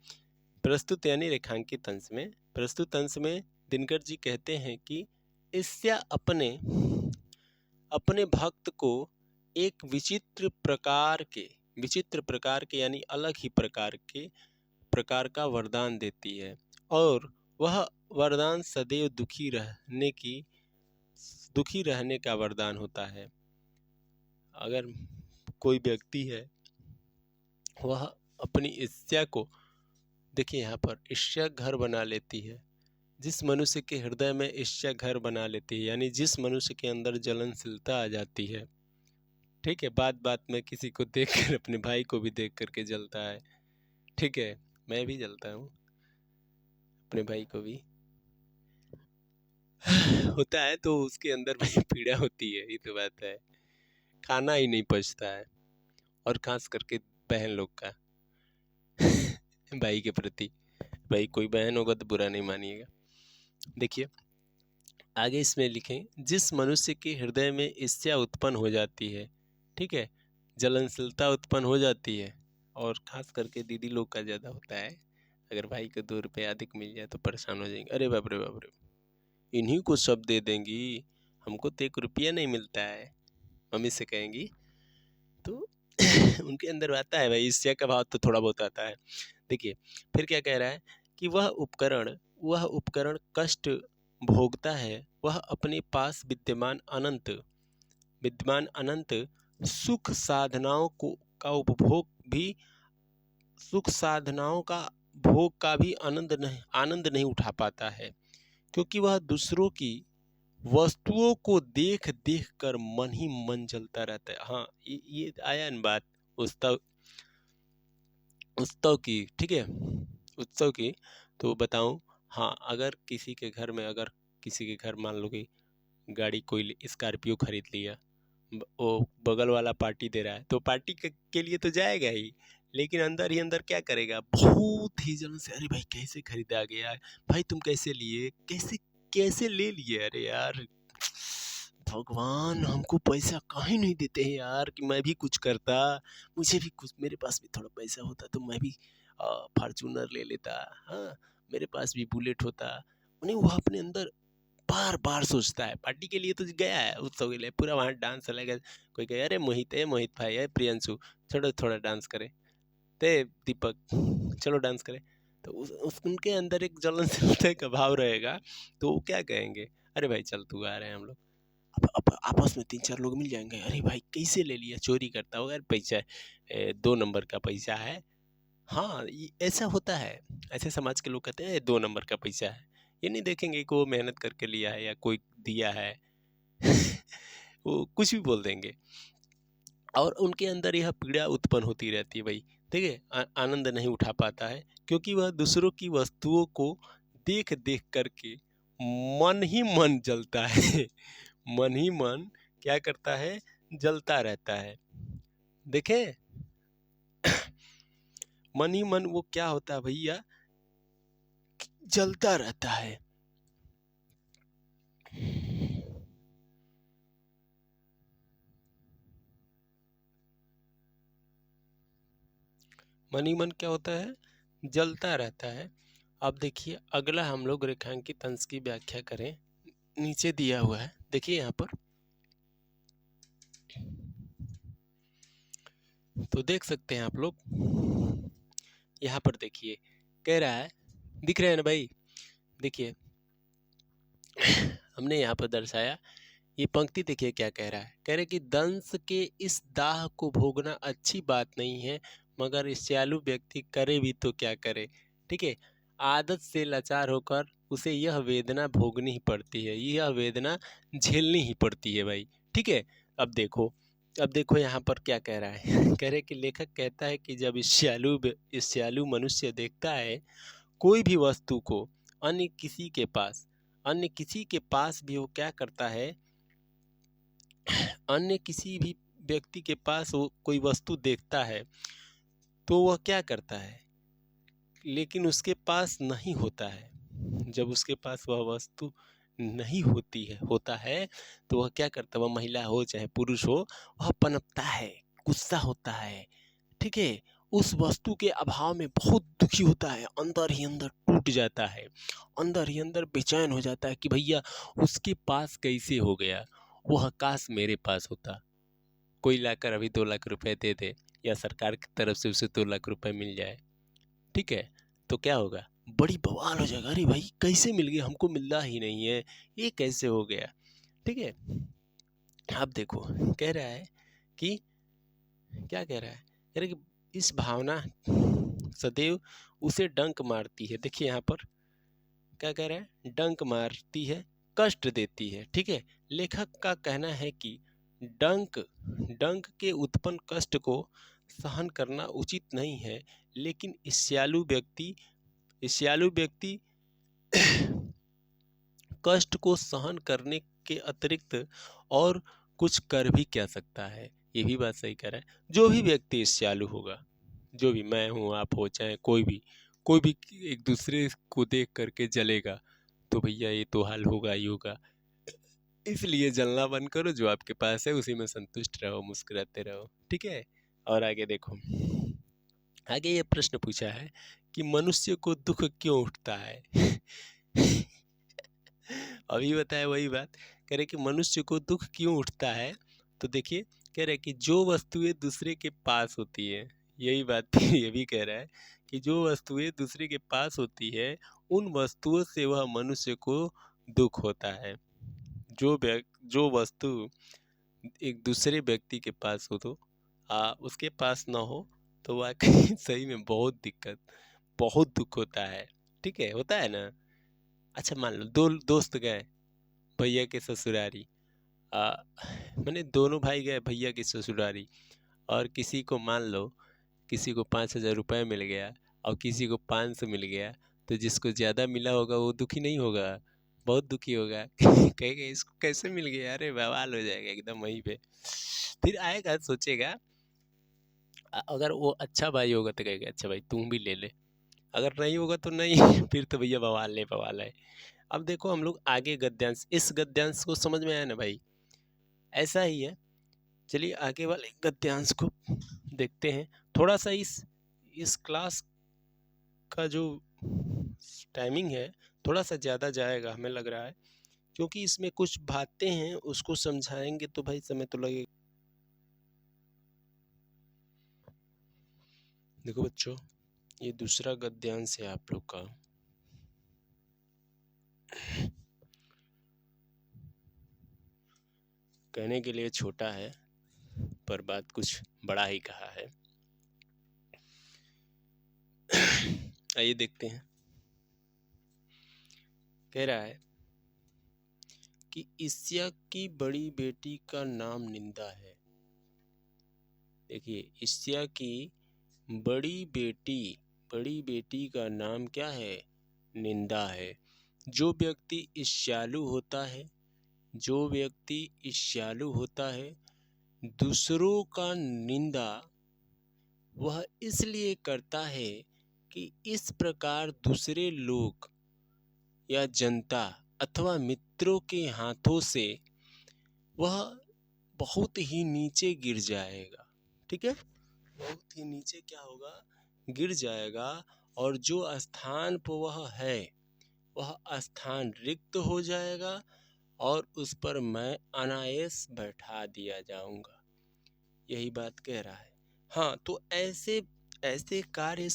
प्रस्तुत यानी रेखांकित अंश में, प्रस्तुत अंश में दिनकर जी कहते हैं कि इससे अपने अपने भक्त को एक विचित्र प्रकार के यानी अलग ही प्रकार का वरदान देती है, और वह वरदान सदैव दुखी रहने का वरदान होता है। अगर कोई व्यक्ति है वह अपनी इच्छा को, देखिए यहाँ पर इच्छा घर बना लेती है, जिस मनुष्य के हृदय में इच्छा घर बना लेती है, यानी जिस मनुष्य के अंदर जलनशीलता आ जाती है। ठीक है, बात बात में किसी को देखकर अपने भाई को भी देख करके जलता है। ठीक है, मैं भी जलता हूँ, अपने भाई को भी होता है, तो उसके अंदर भी पीड़ा होती है, ये तो बात है। खाना ही नहीं पचता है, और खास करके बहन लोग का भाई के प्रति। भाई कोई बहन होगा तो बुरा नहीं मानिएगा। देखिए आगे इसमें लिखें, जिस मनुष्य के हृदय में ईर्ष्या उत्पन्न हो जाती है, ठीक है, जलनशीलता उत्पन्न हो जाती है, और खास करके दीदी लोग का ज़्यादा होता है। अगर भाई को 2 रुपये अधिक मिल जाए तो परेशान हो जाएंगे, अरे बाप रे बाप रे, इन्हीं को सब दे देंगी, हमको तो 1 रुपया नहीं मिलता है, मम्मी से कहेंगी। तो उनके अंदर आता है भाई, ईर्ष्या का भाव तो थोड़ा बहुत आता है। देखिए फिर क्या कह रहा है कि वह उपकरण कष्ट भोगता है, वह अपने पास विद्यमान अनंत सुख साधनाओं का उपभोग भी, सुख साधनाओं का भोग का भी आनंद नहीं उठा पाता है, क्योंकि वह दूसरों की वस्तुओं को देख देख कर मन ही मन जलता रहता है। हाँ ये आया न बात उत्सव उत्सव की। ठीक है, उत्सव की तो बताऊं, हाँ, अगर किसी के घर मान लो कि गाड़ी कोई स्कॉर्पियो खरीद लिया, वो बगल वाला पार्टी दे रहा है तो पार्टी के लिए तो जाएगा ही, लेकिन अंदर ही अंदर क्या करेगा, बहुत ही जलन से, अरे भाई कैसे खरीदा गया, भाई तुम कैसे लिए, कैसे कैसे ले लिए, अरे यार भगवान हमको पैसा काहे नहीं देते हैं यार कि मैं भी कुछ करता, मुझे भी कुछ, मेरे पास भी थोड़ा पैसा होता तो मैं भी फॉर्चूनर ले लेता, हाँ मेरे पास भी बुलेट होता। नहीं, वो अपने अंदर बार बार सोचता है। पार्टी के लिए तो गया है उत्सव के लिए, पूरा वहाँ डांस लगेगा, कोई कहे अरे मोहित है, मोहित भाई है, प्रियंशु छोड़ो थोड़ा डांस करे, ते दीपक चलो डांस करें, तो उनके अंदर एक जलन का भाव रहेगा, तो वो क्या कहेंगे, अरे भाई चल तू आ रहे हैं हम लोग, अब आपस में 3-4 लोग मिल जाएंगे, अरे भाई कैसे ले लिया, चोरी करता होगा, पैसा 2 नंबर का पैसा है, हाँ ऐसा होता है, ऐसे समाज के लोग कहते हैं 2 नंबर का पैसा है, ये नहीं देखेंगे कि वो मेहनत करके लिया है या कोई दिया है वो कुछ भी बोल देंगे, और उनके अंदर यह पीड़ा उत्पन्न होती रहती है भाई, ठीक है, आनंद नहीं उठा पाता है, क्योंकि वह दूसरों की वस्तुओं को देख देख करके मन ही मन जलता है मन ही मन क्या करता है, जलता रहता है, देखे मन ही मन वो क्या होता है भैया, जलता रहता है। मन ही मन क्या होता है, जलता रहता है। अब देखिए अगला हम लोग रेखांकित अंश की व्याख्या करें, नीचे दिया हुआ है, देखिए यहाँ पर तो देख सकते हैं आप लोग, यहाँ पर देखिए कह रहा है, दिख रहे हैं ना भाई, देखिए हमने यहाँ पर दर्शाया, ये पंक्ति देखिए क्या कह रहा है, कह रहे कि दंश के इस दाह को भोगना अच्छी बात नहीं है, मगर ईर्ष्यालु व्यक्ति करे भी तो क्या करे, ठीक है, आदत से लाचार होकर उसे यह वेदना भोगनी ही पड़ती है, यह वेदना झेलनी ही पड़ती है भाई, ठीक है। अब देखो यहाँ पर क्या कह रहा है कह रहे कि लेखक कहता है कि जब ईर्ष्यालु मनुष्य देखता है कोई भी वस्तु को अन्य किसी के पास भी वो क्या करता है, अन्य किसी भी व्यक्ति के पास वो कोई वस्तु देखता है तो वह क्या करता है, लेकिन उसके पास नहीं होता है, जब उसके पास वह वस्तु नहीं होता है तो वह क्या करता है, वह महिला हो चाहे पुरुष हो, वह पनपता है, गुस्सा होता है, ठीक है, उस वस्तु के अभाव में बहुत दुखी होता है, अंदर ही अंदर टूट जाता है, अंदर ही अंदर बेचैन हो जाता है कि भैया उसके पास कैसे हो गया, वह काश मेरे पास होता, कोई लाकर अभी 2 लाख रुपए दे दे, या सरकार की तरफ से उसे 2 लाख रुपए मिल जाए, ठीक है, तो क्या होगा, बड़ी बवाल हो जाएगा, अरे भाई कैसे मिल गया, हमको मिलना ही नहीं है, ये कैसे हो गया, ठीक है। अब देखो कह रहा है कि क्या कह रहा है, कह रहा है कि इस भावना सदैव उसे डंक मारती है, देखिए यहाँ पर क्या कह रहा है, डंक मारती है, कष्ट देती है, ठीक है, लेखक का कहना है कि डंक डंक के उत्पन्न कष्ट को सहन करना उचित नहीं है, लेकिन ईर्ष्यालु व्यक्ति कष्ट को सहन करने के अतिरिक्त और कुछ कर भी क्या सकता है, ये भी बात सही कह रहा है, जो भी व्यक्ति ईर्ष्यालु होगा, जो भी, मैं हूँ आप हो चाहे कोई भी एक दूसरे को देख करके जलेगा, तो भैया ये तो हाल होगा ही होगा, इसलिए जलना बंद करो, जो आपके पास है उसी में संतुष्ट रहो, मुस्कुराते रहो, ठीक है। और आगे देखो, आगे ये प्रश्न पूछा है कि मनुष्य को दुख क्यों उठता है अभी बताया वही बात, कह रहे कि मनुष्य को दुख क्यों उठता है, तो देखिए कह रहे कि जो वस्तुएं दूसरे के पास होती है, यही बात ये भी कह रहा है कि जो वस्तुएं दूसरे के पास होती है उन वस्तुओं से वह मनुष्य को दुख होता है, जो वस्तु एक दूसरे व्यक्ति के पास हो तो उसके पास ना हो तो वाकई सही में बहुत दुख होता है, ठीक है, होता है ना। अच्छा मान लो 2 दोस्त गए भैया के ससुरारी, मैंने दोनों भाई गए भैया की ससुरारी, और किसी को मान लो किसी को 5,000 रुपये मिल गया और किसी को 500 मिल गया, तो जिसको ज़्यादा मिला होगा वो दुखी नहीं होगा, बहुत दुखी होगा। कहेगा इसको कैसे मिल गया, अरे बवाल हो जाएगा एकदम वहीं पे। फिर आएगा सोचेगा, अगर वो अच्छा भाई होगा तो कहेगा अच्छा भाई तुम भी ले ले, अगर नहीं होगा तो नहीं। फिर तो भैया बवाल नहीं बवाल है। अब देखो हम लोग आगे गद्यांश, इस गद्यांश को समझ में आया ना भाई, ऐसा ही है। चलिए आगे वाले गद्यांश को देखते हैं। थोड़ा सा इस क्लास का जो टाइमिंग है थोड़ा सा ज़्यादा जाएगा हमें लग रहा है, क्योंकि इसमें कुछ बातें हैं उसको समझाएंगे तो भाई समय तो लगेगा। देखो बच्चों, ये दूसरा गद्यांश है आप लोग का। कहने के लिए छोटा है पर बात कुछ बड़ा ही कहा है। आइए देखते हैं। कह रहा है कि ईस्या की बड़ी बेटी का नाम निंदा है। देखिए, ईस्या की बड़ी बेटी का नाम क्या है, निंदा है। जो व्यक्ति ईर्ष्यालु होता है दूसरों का निंदा वह इसलिए करता है कि इस प्रकार दूसरे लोग या जनता अथवा मित्रों के हाथों से वह बहुत ही नीचे गिर जाएगा। ठीक है, बहुत ही नीचे क्या होगा, गिर जाएगा, और जो स्थान पर वह है वह स्थान रिक्त हो जाएगा और उस पर मैं अनायास बैठा दिया जाऊंगा। यही बात कह रहा है। हाँ, तो ऐसे कार्य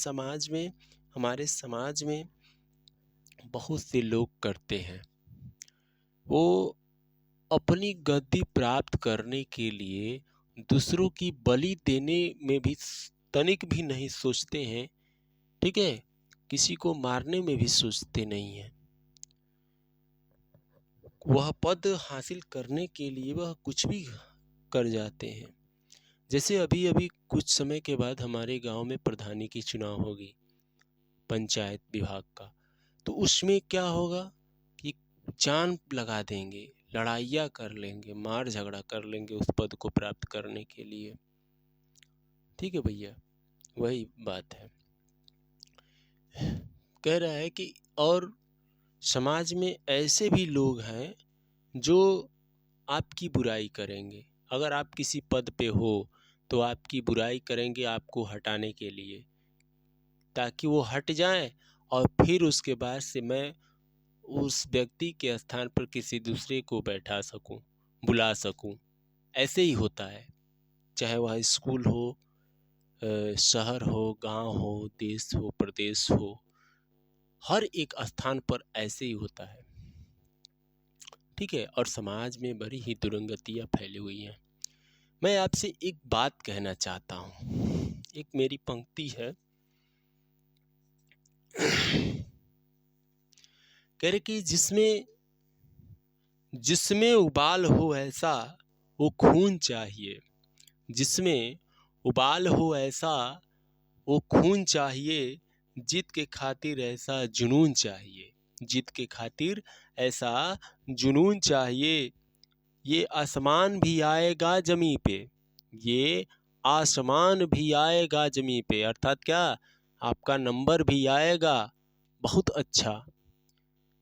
हमारे समाज में बहुत से लोग करते हैं। वो अपनी गद्दी प्राप्त करने के लिए दूसरों की बलि देने में भी तनिक भी नहीं सोचते हैं। ठीक है, किसी को मारने में भी सोचते नहीं हैं। वह पद हासिल करने के लिए वह कुछ भी कर जाते हैं। जैसे अभी कुछ समय के बाद हमारे गांव में प्रधानी की चुनाव होगी, पंचायत विभाग का। तो उसमें क्या होगा कि जान लगा देंगे, लड़ाइयाँ कर लेंगे, मार झगड़ा कर लेंगे उस पद को प्राप्त करने के लिए। ठीक है भैया, वही बात है। कह रहा है कि और समाज में ऐसे भी लोग हैं जो आपकी बुराई करेंगे। अगर आप किसी पद पे हो तो आपकी बुराई करेंगे आपको हटाने के लिए, ताकि वो हट जाएं और फिर उसके बाद से मैं उस व्यक्ति के स्थान पर किसी दूसरे को बैठा सकूं, बुला सकूं। ऐसे ही होता है, चाहे वह स्कूल हो, शहर हो, गांव हो, देश हो, प्रदेश हो, हर एक स्थान पर ऐसे ही होता है। ठीक है, और समाज में बड़ी ही दुरंगतियाँ फैली हुई हैं। मैं आपसे एक बात कहना चाहता हूँ। एक मेरी पंक्ति है, कह रहे कि जिसमें उबाल हो ऐसा वो खून चाहिए, जिसमें उबाल हो ऐसा वो खून चाहिए, जीत के खातिर ऐसा जुनून चाहिए, जीत के खातिर ऐसा जुनून चाहिए। ये आसमान भी आएगा जमी पे, ये आसमान भी आएगा जमी पे, अर्थात क्या, आपका नंबर भी आएगा बहुत अच्छा।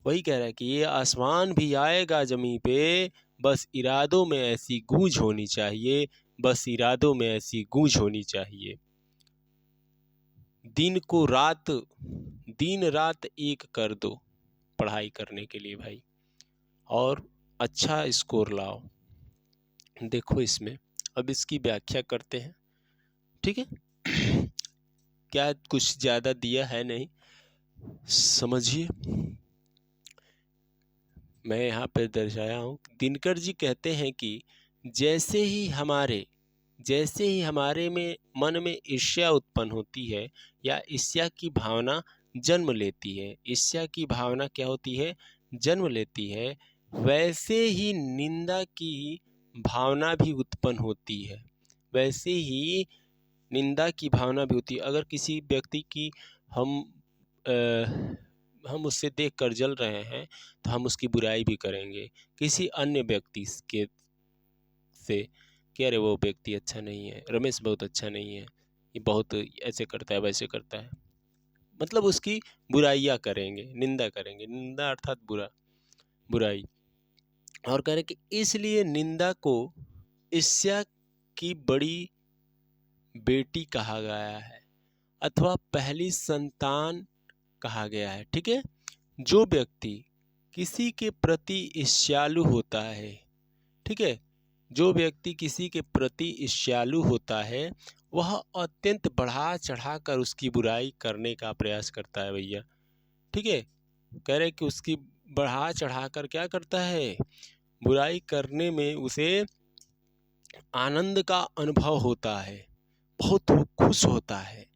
वही कह रहा है कि ये आसमान भी आएगा जमी पे, बस इरादों में ऐसी गूंज होनी चाहिए, बस इरादों में ऐसी गूंज होनी चाहिए। दिन रात एक कर दो पढ़ाई करने के लिए भाई, और अच्छा स्कोर लाओ। देखो इसमें अब इसकी व्याख्या करते हैं। ठीक है, क्या कुछ ज़्यादा दिया है नहीं, समझिए। मैं यहाँ पे दर्शाया हूँ। दिनकर जी कहते हैं कि जैसे ही हमारे में मन में ईर्ष्या उत्पन्न होती है या ईर्ष्या की भावना जन्म लेती है, ईर्ष्या की भावना क्या होती है, जन्म लेती है, वैसे ही निंदा की भावना भी उत्पन्न होती है, वैसे ही निंदा की भावना भी होती है। अगर किसी व्यक्ति की हम हम उससे देखकर जल रहे हैं तो हम उसकी बुराई भी करेंगे किसी अन्य व्यक्ति के से कि अरे वो व्यक्ति अच्छा नहीं है, रमेश बहुत अच्छा नहीं है, ये बहुत ऐसे करता है वैसे करता है, मतलब उसकी बुराइयां करेंगे, निंदा करेंगे। निंदा अर्थात बुराई। और कह रहे कि इसलिए निंदा को ईर्ष्या की बड़ी बेटी कहा गया है अथवा पहली संतान कहा गया है। ठीक है, जो व्यक्ति किसी के प्रति ईर्ष्यालु होता है, ठीक है, जो व्यक्ति किसी के प्रति ईर्ष्यालु होता है वह अत्यंत बढ़ा चढ़ा कर उसकी बुराई करने का प्रयास करता है भैया। ठीक है, कह रहे कि उसकी बढ़ा चढ़ा कर क्या करता है, बुराई करने में उसे आनंद का अनुभव होता है, बहुत खुश होता है,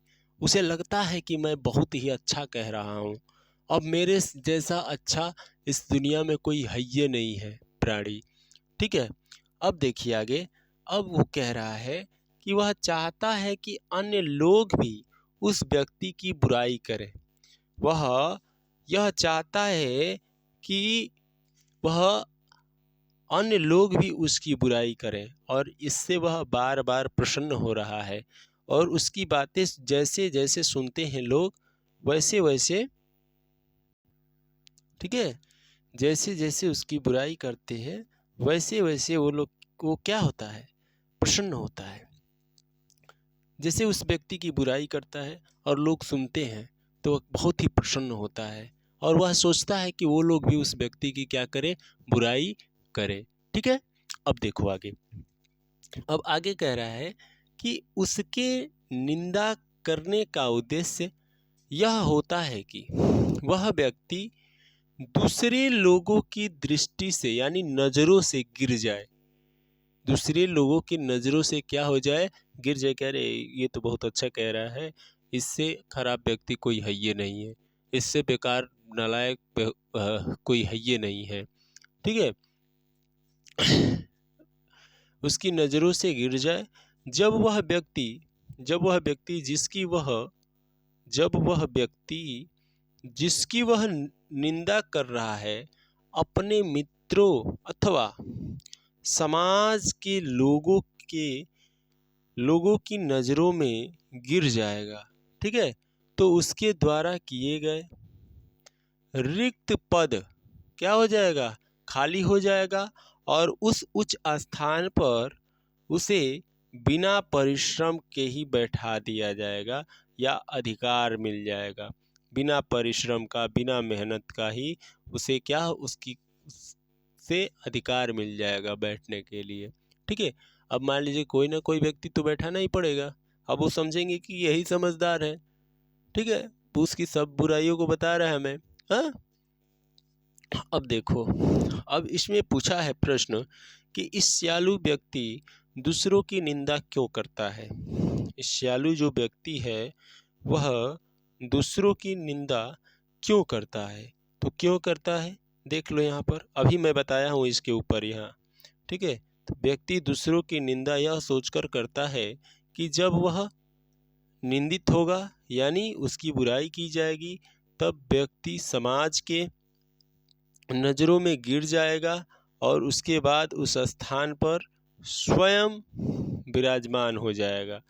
उसे लगता है कि मैं बहुत ही अच्छा कह रहा हूँ, अब मेरे जैसा अच्छा इस दुनिया में कोई है ही नहीं है प्राणी। ठीक है, अब देखिए आगे, अब वो कह रहा है कि वह चाहता है कि अन्य लोग भी उस व्यक्ति की बुराई करें। वह यह चाहता है कि वह अन्य लोग भी उसकी बुराई करें और इससे वह बार बार प्रसन्न हो रहा है और उसकी बातें जैसे जैसे सुनते हैं लोग वैसे वैसे, ठीक है, जैसे जैसे उसकी बुराई करते हैं वैसे वैसे वो लोग को क्या होता है, प्रसन्न होता है। जैसे उस व्यक्ति की बुराई करता है और लोग सुनते हैं तो वह बहुत ही प्रसन्न होता है और वह सोचता है कि वो लोग भी उस व्यक्ति की क्या करें, बुराई करें। ठीक है, अब देखो आगे, अब आगे कह रहा है कि उसके निंदा करने का उद्देश्य यह होता है कि वह व्यक्ति दूसरे लोगों की दृष्टि से यानी नज़रों से गिर जाए, दूसरे लोगों की नज़रों से क्या हो जाए, गिर जाए। कह रहे ये तो बहुत अच्छा कह रहा है, इससे खराब व्यक्ति कोई है ये नहीं है, इससे बेकार नालायक कोई है ये नहीं है। ठीक है, उसकी नज़रों से गिर जाए। जब वह व्यक्ति जिसकी वह निंदा कर रहा है अपने मित्रों अथवा समाज के लोगों की नज़रों में गिर जाएगा, ठीक है, तो उसके द्वारा किए गए रिक्त पद क्या हो जाएगा, खाली हो जाएगा और उस उच्च स्थान पर उसे बिना परिश्रम के ही बैठा दिया जाएगा या अधिकार मिल जाएगा। बिना परिश्रम का, बिना मेहनत का ही उसे क्या, उसकी से अधिकार मिल जाएगा बैठने के लिए। ठीक है, अब मान लीजिए कोई ना कोई व्यक्ति तो बैठाना ही पड़ेगा, अब वो समझेंगे कि यही समझदार है। ठीक है, वो उसकी सब बुराइयों को बता रहा है हमें। हाँ, अब देखो, अब इसमें पूछा है प्रश्न कि ईर्ष्यालु व्यक्ति दूसरों की निंदा क्यों करता है। ईर्ष्यालु जो व्यक्ति है वह दूसरों की निंदा क्यों करता है, तो क्यों करता है देख लो यहाँ पर, अभी मैं बताया हूँ इसके ऊपर यहाँ। ठीक है, तो व्यक्ति दूसरों की निंदा यह सोचकर करता है कि जब वह निंदित होगा यानी उसकी बुराई की जाएगी तब व्यक्ति समाज के नज़रों में गिर जाएगा और उसके बाद उस स्थान पर स्वयं विराजमान हो जाएगा।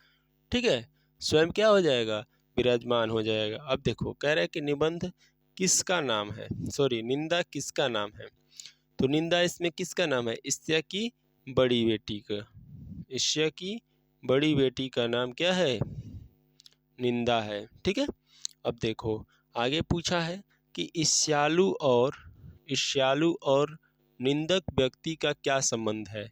ठीक है, स्वयं क्या हो जाएगा, विराजमान हो जाएगा। अब देखो कह रहा है कि निबंध किसका नाम है, सॉरी निंदा किसका नाम है, तो निंदा इसमें किसका नाम है, ईर्ष्या की बड़ी बेटी का। ईर्ष्या की बड़ी बेटी का नाम क्या है, निंदा है। ठीक है, अब देखो आगे पूछा है कि ईर्ष्यालु और निंदक व्यक्ति का क्या संबंध है।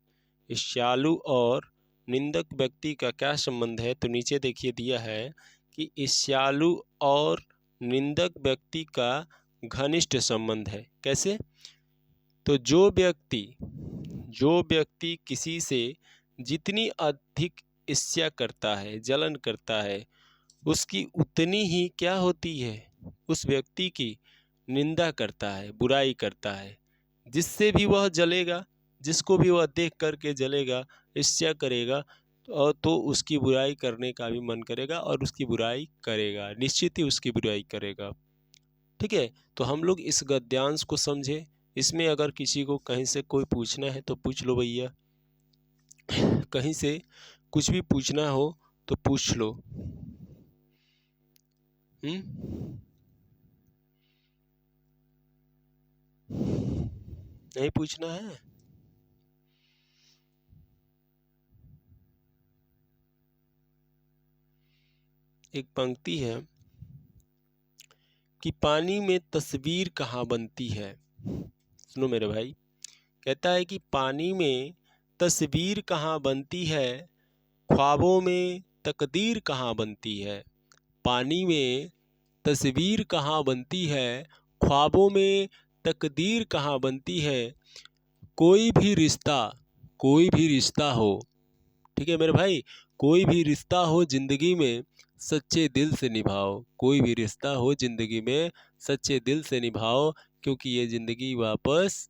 ईर्ष्यालु और निंदक व्यक्ति का क्या संबंध है, तो नीचे देखिए दिया है कि ईर्ष्यालु और निंदक व्यक्ति का घनिष्ठ संबंध है। कैसे, तो जो व्यक्ति किसी से जितनी अधिक ईर्ष्या करता है, जलन करता है, उसकी उतनी ही क्या होती है, उस व्यक्ति की निंदा करता है, बुराई करता है, जिससे भी वह जलेगा, जिसको भी वह देख करके जलेगा, ईर्ष्या करेगा और तो उसकी बुराई करने का भी मन करेगा और उसकी बुराई करेगा, निश्चित ही उसकी बुराई करेगा। ठीक है, तो हम लोग इस गद्यांश को समझे। इसमें अगर किसी को कहीं से कोई पूछना है तो पूछ लो भैया, कहीं से कुछ भी पूछना हो तो पूछ लो। नहीं पूछना है? एक पंक्ति है कि पानी में तस्वीर कहाँ बनती है। सुनो मेरे भाई, कहता है कि पानी में तस्वीर कहाँ बनती है, ख्वाबों में तकदीर कहाँ बनती है। पानी में तस्वीर कहाँ बनती है, ख्वाबों में तकदीर कहाँ बनती है। कोई भी रिश्ता हो, ठीक है मेरे भाई, कोई भी रिश्ता हो जिंदगी में सच्चे दिल से निभाओ। कोई भी रिश्ता हो जिंदगी में सच्चे दिल से निभाओ, क्योंकि ये जिंदगी वापस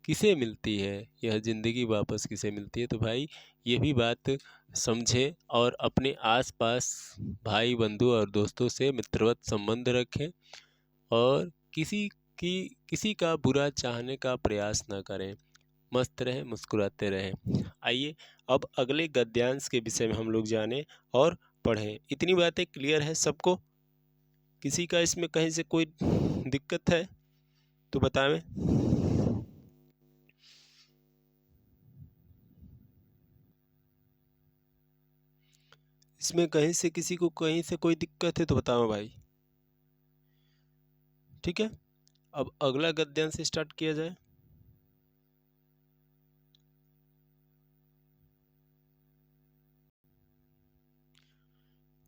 किसे मिलती है, यह ज़िंदगी वापस किसे मिलती है। तो भाई ये भी बात समझें और अपने आसपास भाई बंधु और दोस्तों से मित्रवत संबंध रखें और किसी का बुरा चाहने का प्रयास ना करें। मस्त रहें, मुस्कुराते रहें। आइए अब अगले गद्यांश के विषय में हम लोग जानें और पढ़ें। इतनी बातें क्लियर है सबको? किसी का इसमें कहीं से कोई दिक्कत है तो बताएं। इसमें कहीं से किसी को कहीं से कोई दिक्कत है तो बताओ भाई। ठीक है, अब अगला गद्यांश स्टार्ट किया जाए।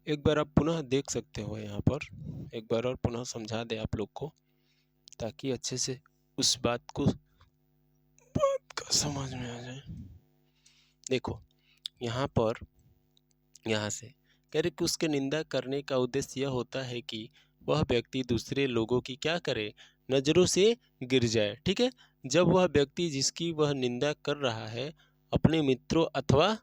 एक बार आप पुनः देख सकते हो यहाँ पर, एक बार और पुनः समझा दे आप लोग को, ताकि अच्छे से उस बात का समझ में आ जाए। देखो यहाँ पर, यहाँ से कह रहे कि उसके निंदा करने का उद्देश्य यह होता है कि वह व्यक्ति दूसरे लोगों की क्या करे, नज़रों से गिर जाए। ठीक है, जब वह व्यक्ति जिसकी वह निंदा कर रहा है अपने मित्रों अथवा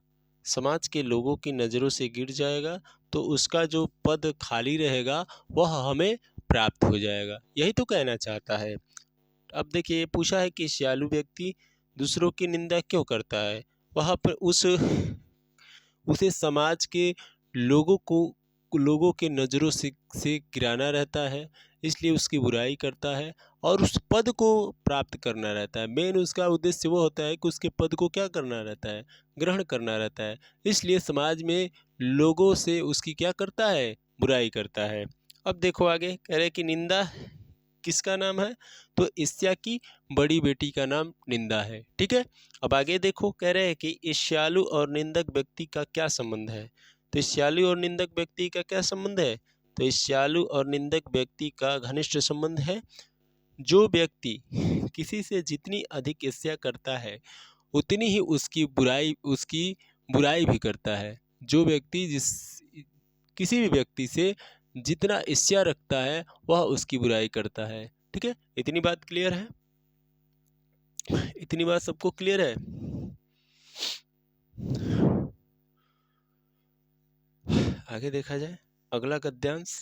समाज के लोगों की नज़रों से गिर जाएगा तो उसका जो पद खाली रहेगा वह हमें प्राप्त हो जाएगा। यही तो कहना चाहता है। अब देखिए पूछा है कि श्यालु व्यक्ति दूसरों की निंदा क्यों करता है। वहाँ पर उसे समाज के लोगों के नज़रों से गिराना रहता है, इसलिए उसकी बुराई करता है और उस पद को प्राप्त करना रहता है। मेन उसका उद्देश्य वो होता है कि उसके पद को क्या करना रहता है, ग्रहण करना रहता है। इसलिए समाज में लोगों से उसकी क्या करता है, बुराई करता है। अब देखो आगे कह रहे कि निंदा किसका नाम है, तो ईर्ष्या की बड़ी बेटी का नाम निंदा है। ठीक है, अब आगे देखो कह रहे हैं कि ईर्ष्यालु और निंदक व्यक्ति का क्या संबंध है। तो ईर्ष्यालु और निंदक व्यक्ति का क्या संबंध है, तो ईर्ष्यालु और निंदक व्यक्ति का घनिष्ठ संबंध है। जो व्यक्ति किसी से जितनी अधिक ईर्ष्या करता है उतनी ही उसकी बुराई भी करता है। जो व्यक्ति किसी भी व्यक्ति से जितना ईर्ष्या रखता है वह उसकी बुराई करता है। ठीक है, इतनी बात क्लियर है? इतनी बात सबको क्लियर है? आगे देखा जाए अगला गद्यांश।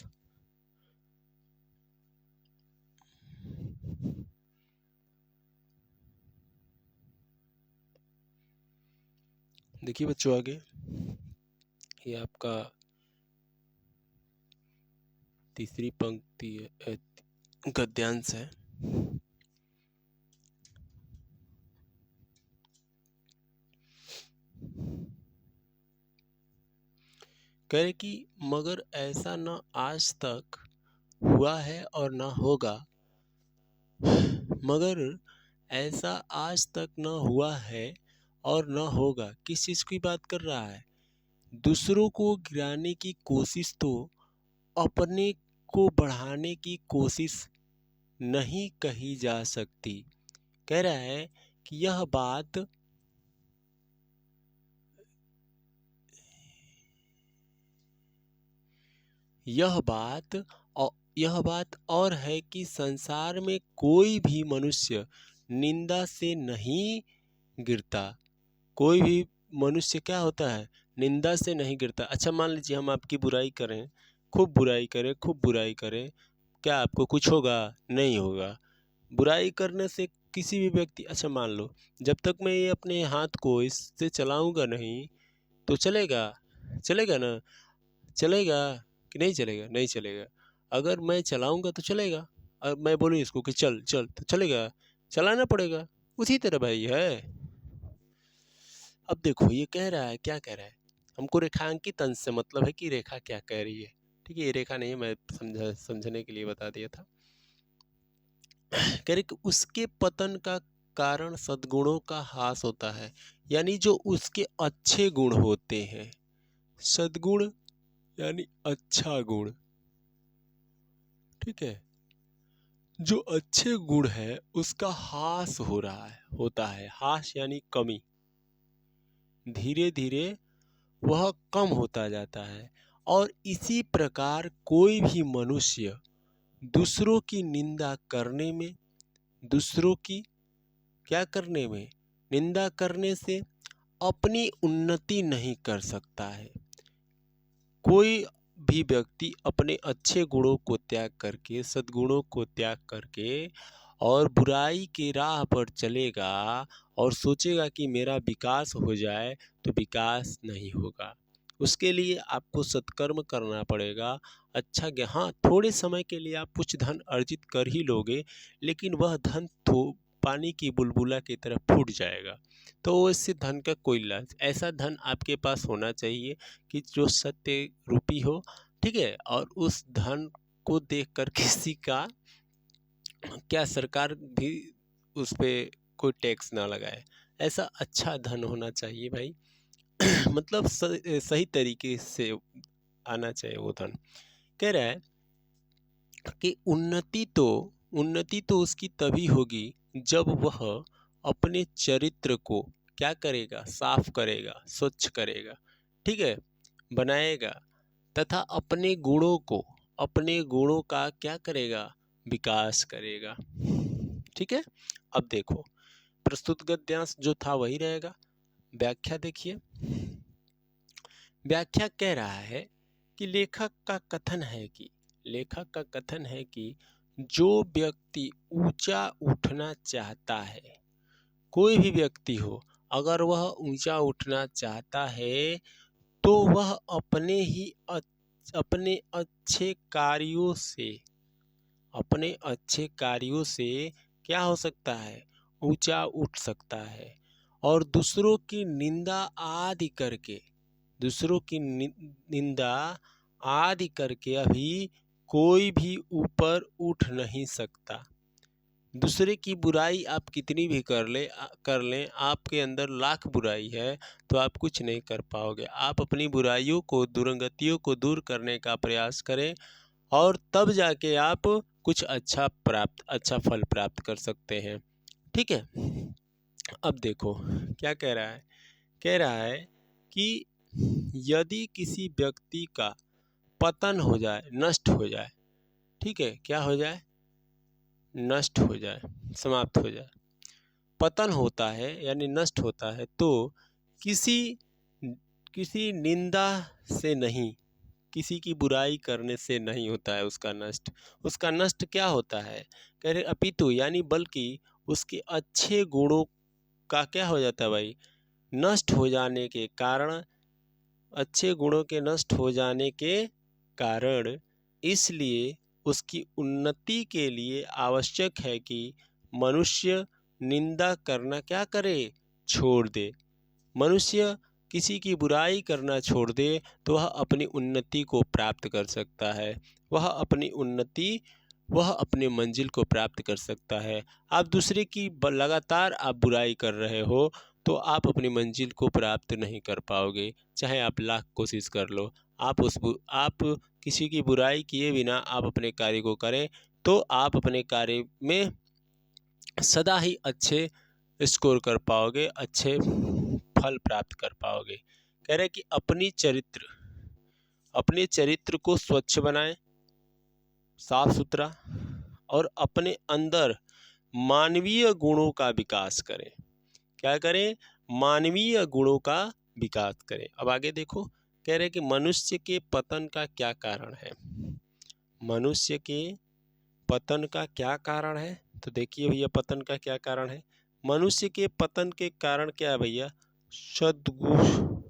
देखिए बच्चों आगे ये आपका तीसरी पंक्ति गद्यांश है। कह रहे कि मगर ऐसा न आज तक हुआ है और न होगा, मगर ऐसा आज तक न हुआ है और न होगा। किस चीज़ की बात कर रहा है? दूसरों को गिराने की कोशिश तो अपने को बढ़ाने की कोशिश नहीं कही जा सकती। कह रहा है कि यह बात और है कि संसार में कोई भी मनुष्य निंदा से नहीं गिरता। कोई भी मनुष्य क्या होता है, निंदा से नहीं गिरता। अच्छा मान लीजिए हम आपकी बुराई करें, खूब बुराई करें, क्या आपको कुछ होगा? नहीं होगा। बुराई करने से किसी भी व्यक्ति, अच्छा मान लो जब तक मैं ये अपने हाथ को इससे चलाऊंगा नहीं तो चलेगा? चलेगा ना? चलेगा कि नहीं चलेगा? नहीं चलेगा। अगर मैं चलाऊंगा तो चलेगा। अब मैं बोलूँ इसको कि चल चल तो चलेगा? चलाना पड़ेगा। उसी तरह भाई है। अब देखो ये कह रहा है, क्या कह रहा है, हमको रेखांकित अंश से मतलब है कि रेखा क्या कह रही है। ठीक है, ये रेखा नहीं है, मैं समझने के लिए बता दिया था। कह रहे कि उसके पतन का कारण सद्गुणों का ह्रास होता है, यानी जो उसके अच्छे गुण होते हैं। सद्गुण यानी अच्छा गुण, ठीक है, जो अच्छे गुण है उसका ह्रास हो रहा है, होता है। ह्रास यानी कमी, धीरे धीरे वह कम होता जाता है। और इसी प्रकार कोई भी मनुष्य दूसरों की निंदा करने में, दूसरों की क्या करने में, निंदा करने से अपनी उन्नति नहीं कर सकता है। कोई भी व्यक्ति अपने अच्छे गुणों को त्याग करके, सद्गुणों को त्याग करके और बुराई के राह पर चलेगा और सोचेगा कि मेरा विकास हो जाए, तो विकास नहीं होगा। उसके लिए आपको सत्कर्म करना पड़ेगा। अच्छा हाँ, थोड़े समय के लिए आप कुछ धन अर्जित कर ही लोगे, लेकिन वह धन तो पानी की बुलबुला की तरह फूट जाएगा। तो इससे धन का कोई लाभ, ऐसा धन आपके पास होना चाहिए कि जो सत्य रूपी हो, ठीक है, और उस धन को देखकर किसी का, क्या सरकार भी उस पे कोई टैक्स ना लगाए, ऐसा अच्छा धन होना चाहिए भाई। मतलब सही तरीके से आना चाहिए वो धन। कह रहा है कि उन्नति तो उसकी तभी होगी जब वह अपने चरित्र को क्या करेगा, साफ करेगा, स्वच्छ करेगा, ठीक है, बनाएगा, तथा अपने गुणों का क्या करेगा, विकास करेगा। ठीक है। अब देखो प्रस्तुत गद्यांश जो था वही रहेगा। व्याख्या देखिए। व्याख्या कह रहा है कि लेखक का कथन है कि जो व्यक्ति ऊंचा उठना चाहता है, कोई भी व्यक्ति हो, अगर वह ऊंचा उठना चाहता है तो वह अपने अच्छे कार्यों से क्या हो सकता है, ऊंचा उठ सकता है। और दूसरों की निंदा आदि करके अभी कोई भी ऊपर उठ नहीं सकता। दूसरे की बुराई आप कितनी भी कर लें, आपके अंदर लाख बुराई है तो आप कुछ नहीं कर पाओगे। आप अपनी बुराइयों को, दुर्गतियों को दूर करने का प्रयास करें और तब जाके आप कुछ अच्छा फल प्राप्त कर सकते हैं। ठीक है। अब देखो क्या कह रहा है, कह रहा है कि यदि किसी व्यक्ति का पतन हो जाए, नष्ट हो जाए, ठीक है, क्या हो जाए, नष्ट हो जाए, समाप्त हो जाए, पतन होता है यानी नष्ट होता है, तो किसी निंदा से नहीं, किसी की बुराई करने से नहीं होता है उसका नष्ट। उसका नष्ट क्या होता है, कह रहे अपितु यानी बल्कि उसके अच्छे गुणों का क्या हो जाता है भाई, नष्ट हो जाने के कारण, अच्छे गुणों के नष्ट हो जाने के कारण, इसलिए उसकी उन्नति के लिए आवश्यक है कि मनुष्य निंदा करना क्या करे, छोड़ दे। मनुष्य किसी की बुराई करना छोड़ दे तो वह अपनी उन्नति को प्राप्त कर सकता है। वह अपने मंजिल को प्राप्त कर सकता है। आप दूसरे की लगातार आप बुराई कर रहे हो तो आप अपनी मंजिल को प्राप्त नहीं कर पाओगे, चाहे आप लाख कोशिश कर लो। आप किसी की बुराई किए बिना आप अपने कार्य को करें तो आप अपने कार्य में सदा ही अच्छे स्कोर कर पाओगे, अच्छे फल प्राप्त कर पाओगे। कह रहे कि अपने चरित्र को स्वच्छ बनाएं, साफ सुथरा, और अपने अंदर मानवीय गुणों का विकास करें। क्या करें, मानवीय गुणों का विकास करें। अब आगे देखो, कह रहे कि मनुष्य के पतन का क्या कारण है। मनुष्य के पतन का क्या कारण है? तो देखिए भैया, पतन का क्या कारण है? मनुष्य के पतन के कारण क्या है भैया?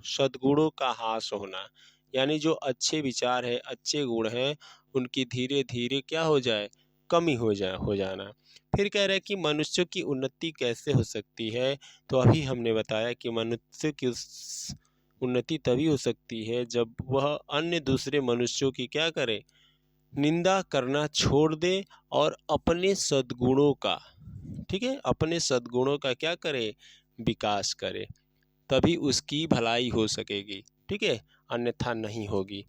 सद्गुणों का ह्रास होना, यानी जो अच्छे विचार है, अच्छे गुण हैं, उनकी धीरे धीरे क्या हो जाए? कमी हो जाना। फिर कह रहे हैं कि मनुष्य की उन्नति कैसे हो सकती है? तो अभी हमने बताया कि मनुष्य की उन्नति तभी हो सकती है जब वह अन्य दूसरे मनुष्यों की क्या करे? निंदा करना छोड़ दे और अपने सद्गुणों का, ठीक है, अपने सद्गुणों का क्या करे? विकास करे, तभी उसकी भलाई हो सकेगी, ठीक है, अन्यथा नहीं होगी।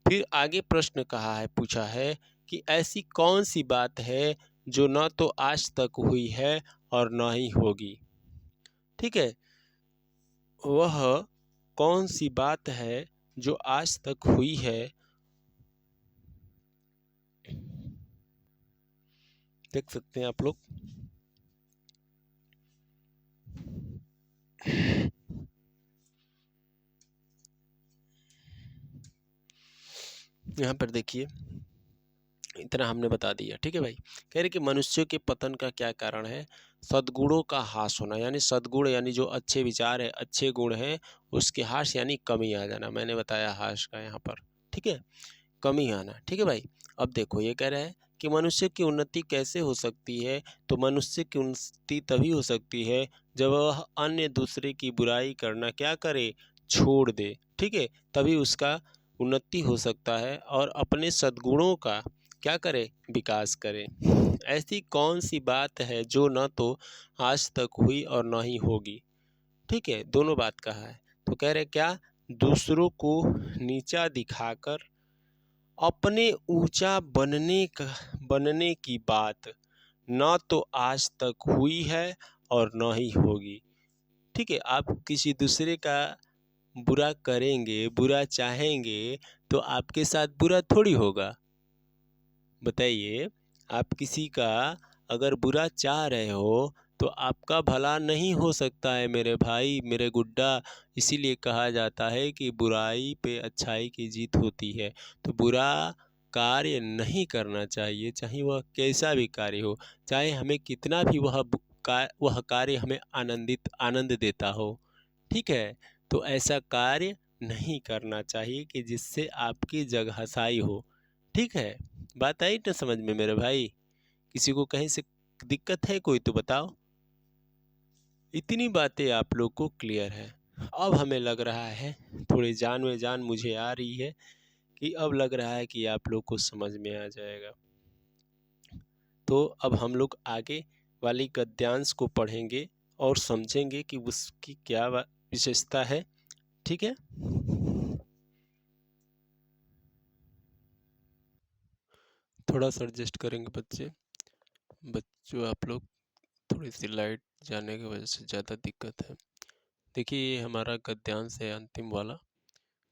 फिर आगे प्रश्न कहा है, पूछा है कि ऐसी कौन सी बात है जो न तो आज तक हुई है और न ही होगी, ठीक है। वह कौन सी बात है जो आज तक हुई है, देख सकते हैं आप लोग। यहाँ पर देखिए, इतना हमने बता दिया, ठीक है भाई। कह रहे कि मनुष्य के पतन का क्या कारण है? सद्गुणों का ह्रास होना, यानी सद्गुण यानी जो अच्छे विचार है, अच्छे गुण हैं, उसके ह्रास यानी कमी आ जाना। मैंने बताया ह्रास का यहाँ पर, ठीक है, कमी आना, ठीक है भाई। अब देखो ये कह रहा है कि मनुष्य की उन्नति कैसे हो सकती है? तो मनुष्य की उन्नति तभी हो सकती है जब वह अन्य दूसरे की बुराई करना क्या करे? छोड़ दे, ठीक है, तभी उसका उन्नति हो सकता है और अपने सद्गुणों का क्या करे? विकास करे। ऐसी कौन सी बात है जो न तो आज तक हुई और न ही होगी, ठीक है, दोनों बात कहा है। तो कह रहे क्या? दूसरों को नीचा दिखाकर अपने ऊंचा बनने की बात न तो आज तक हुई है और न ही होगी, ठीक है। आप किसी दूसरे का बुरा करेंगे, बुरा चाहेंगे, तो आपके साथ बुरा थोड़ी होगा? बताइए, आप किसी का अगर बुरा चाह रहे हो तो आपका भला नहीं हो सकता है मेरे भाई, मेरे गुड्डा। इसीलिए कहा जाता है कि बुराई पे अच्छाई की जीत होती है। तो बुरा कार्य नहीं करना चाहिए, चाहे वह कैसा भी कार्य हो, चाहे हमें कितना भी वह कार्य हमें आनंद देता हो, ठीक है। तो ऐसा कार्य नहीं करना चाहिए कि जिससे आपकी जगहसाई हो, ठीक है। बात आई ना समझ में मेरे भाई? किसी को कहीं से दिक्कत है कोई तो बताओ। इतनी बातें आप लोग को क्लियर है। अब हमें लग रहा है, थोड़ी जान में जान मुझे आ रही है कि अब लग रहा है कि आप लोग को समझ में आ जाएगा। तो अब हम लोग आगे वाली गद्यांश को पढ़ेंगे और समझेंगे कि उसकी क्या विशेषता है, ठीक है। थोड़ा सा एडजस्ट करेंगे बच्चों आप लोग, थोड़ी सी लाइट जाने की वजह से ज़्यादा दिक्कत है। देखिए ये हमारा गद्यांश है अंतिम वाला।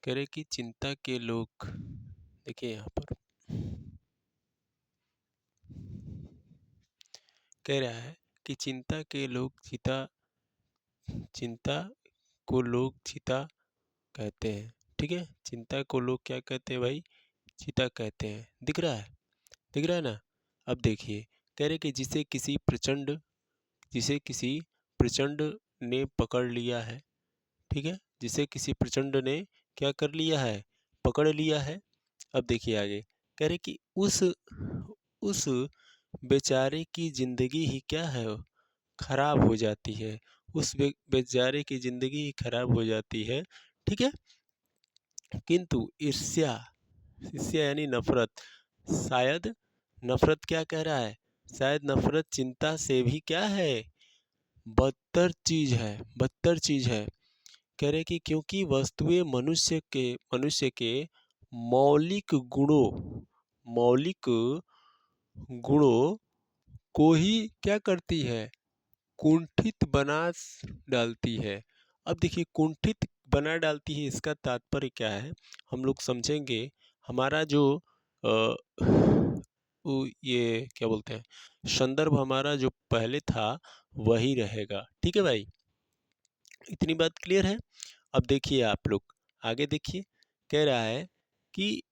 कह रहे कि चिंता के लोग, देखिए यहाँ पर कह रहा है कि चिंता को लोग चिता कहते हैं, ठीक है। चिंता को लोग क्या कहते हैं भाई? चिता कहते हैं। दिख रहा है ना? अब देखिए, कह रहे कि जिसे किसी प्रचंड ने पकड़ लिया है, ठीक है, जिसे किसी प्रचंड ने क्या कर लिया है? पकड़ लिया है। अब देखिए आगे, कह रहे कि उस बेचारे की जिंदगी ही क्या है? खराब हो जाती है। उस बेचारे की जिंदगी ही खराब हो जाती है, ठीक है। किंतु ईर्ष्या, ईर्ष्या यानी नफरत, शायद नफरत क्या कह रहा है? शायद नफरत चिंता से भी क्या है? बदतर चीज है। कह रहे कि क्योंकि वस्तुएं मनुष्य के मौलिक गुणों मौलिक गुणों को ही क्या करती है? कुंठित बना डालती है। अब देखिए, कुंठित बना डालती है, इसका तात्पर्य क्या है हम लोग समझेंगे। हमारा जो ये क्या बोलते हैं, संदर्भ हमारा जो पहले था वही रहेगा, ठीक है भाई। इतनी बात क्लियर है। अब देखिए आप लोग आगे देखिए, कह रहा है कि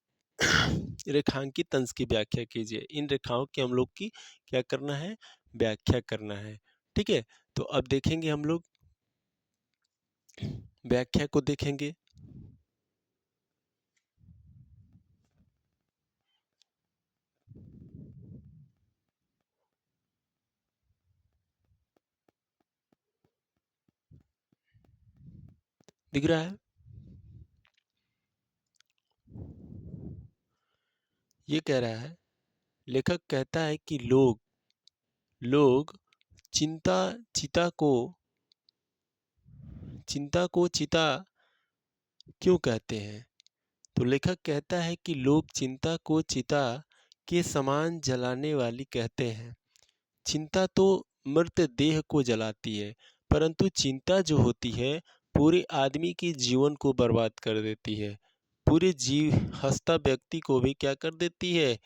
रेखांकित अंश की व्याख्या कीजिए। इन रेखाओं की हम लोग की क्या करना है, व्याख्या करना है। ठीक है, तो अब देखेंगे हम लोग व्याख्या को देखेंगे। दिख रहा है, ये कह रहा है, लेखक कहता है कि लोग लोग चिंता चिता को चिंता को चिता क्यों कहते हैं। तो लेखक कहता है कि लोग चिंता को चिता के समान जलाने वाली कहते हैं। चिंता तो मृत देह को जलाती है, परंतु चिंता जो होती है पूरे आदमी के जीवन को बर्बाद कर देती है। पूरे जीव हंसता व्यक्ति को भी क्या कर देती है,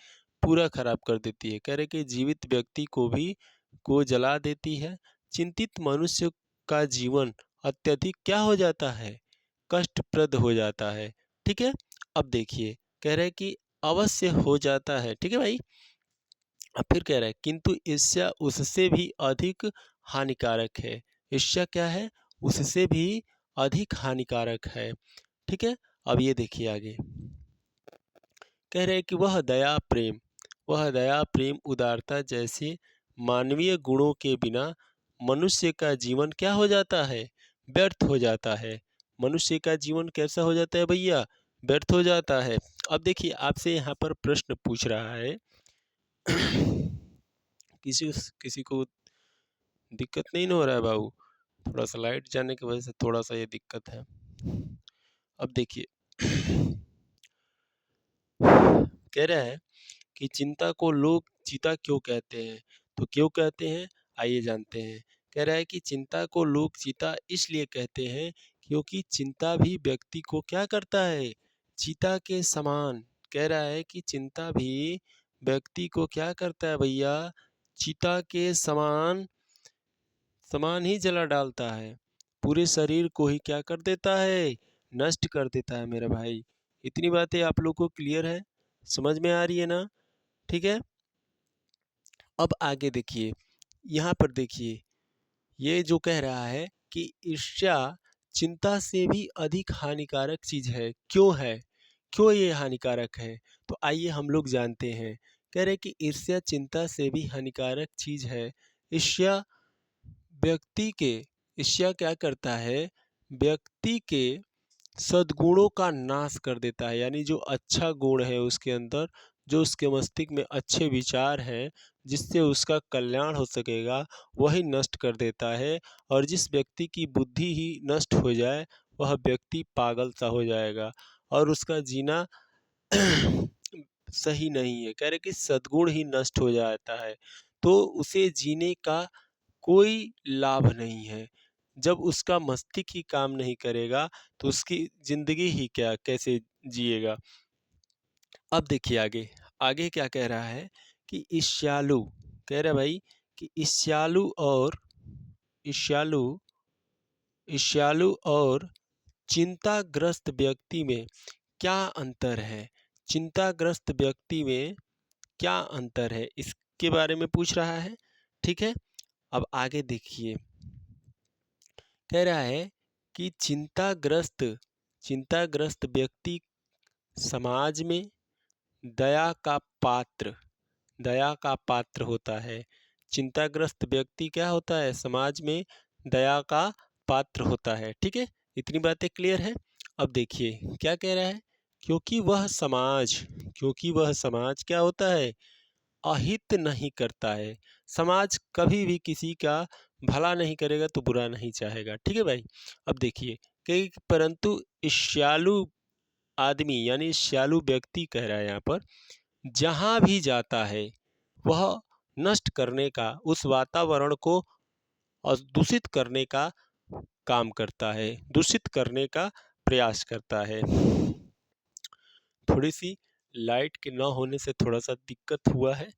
पूरा खराब कर देती है। कह रहे कि जीवित व्यक्ति को भी को जला देती है। चिंतित मनुष्य का जीवन अत्यधिक क्या हो जाता है, कष्टप्रद हो जाता है। ठीक है, अब देखिए कह रहे कि अवश्य हो जाता है। ठीक है भाई, अब फिर कह रहा है किंतु ईर्ष्या उससे भी अधिक हानिकारक है। ईर्ष्या क्या है, उससे भी अधिक हानिकारक है। ठीक है, अब ये देखिए आगे कह रहे हैं कि वह दया प्रेम उदारता जैसे मानवीय गुणों के बिना मनुष्य का जीवन क्या हो जाता है, व्यर्थ हो जाता है। मनुष्य का जीवन कैसा हो जाता है भैया, व्यर्थ हो जाता है। अब देखिए आपसे यहाँ पर प्रश्न पूछ रहा है किसी किसी को दिक्कत नहीं ना हो रहा है बाबू, थोड़ा सा लाइट जाने की वजह से थोड़ा सा ये दिक्कत है। अब देखिए कह रहा है कि चिंता को लोग चिता क्यों कहते हैं। तो क्यों कहते हैं, आइए जानते हैं। कह रहा है कि चिंता को लोग चिता इसलिए कहते हैं क्योंकि चिंता भी व्यक्ति को क्या करता है, चिता के समान। कह रहा है कि चिंता भी व्यक्ति को क्या करता है भैया, चिता के समान समान ही जला डालता है। पूरे शरीर को ही क्या कर देता है, नष्ट कर देता है मेरे भाई। इतनी बातें आप लोग को क्लियर है, समझ में आ रही है ना। ठीक है, अब आगे देखिए, यहाँ पर देखिए ये जो कह रहा है कि ईर्ष्या चिंता से भी अधिक हानिकारक चीज है। क्यों है, क्यों ये हानिकारक है, तो आइए हम लोग जानते हैं। कह रहे कि ईर्ष्या चिंता से भी हानिकारक चीज है। ईर्ष्या व्यक्ति के ईर्ष्या क्या करता है, व्यक्ति के सद्गुणों का नाश कर देता है। यानी जो अच्छा गुण है उसके अंदर, जो उसके मस्तिष्क में अच्छे विचार हैं जिससे उसका कल्याण हो सकेगा, वही नष्ट कर देता है। और जिस व्यक्ति की बुद्धि ही नष्ट हो जाए वह व्यक्ति पागल सा हो जाएगा और उसका जीना सही नहीं है। कह रहे कि सद्गुण ही नष्ट हो जाता है तो उसे जीने का कोई लाभ नहीं है। जब उसका मस्तिष्क ही काम नहीं करेगा तो उसकी जिंदगी ही क्या कैसे जिएगा। अब देखिए आगे, आगे क्या कह रहा है कि ईर्ष्यालु, कह रहा है भाई कि ईर्ष्यालु ईर्ष्यालु और चिंताग्रस्त व्यक्ति में क्या अंतर है, चिंताग्रस्त व्यक्ति में क्या अंतर है, इसके बारे में पूछ रहा है। ठीक है, अब आगे देखिए कह रहा है कि चिंताग्रस्त व्यक्ति समाज में दया का पात्र दया का पात्र होता है। चिंताग्रस्त व्यक्ति क्या होता है, समाज में दया का पात्र होता है। ठीक है, इतनी बातें क्लियर है। अब देखिए क्या कह रहा है, क्योंकि वह समाज क्या होता है, अहित नहीं करता है। समाज कभी भी किसी का भला नहीं करेगा तो बुरा नहीं चाहेगा। ठीक है भाई, अब देखिए कि परंतु ईर्ष्यालु आदमी यानी ईर्ष्यालु व्यक्ति कह रहा है यहाँ पर, जहाँ भी जाता है वह नष्ट करने का, उस वातावरण को दूषित करने का काम करता है, दूषित करने का प्रयास करता है। थोड़ी सी लाइट के न होने से थोड़ा सा दिक्कत हुआ है।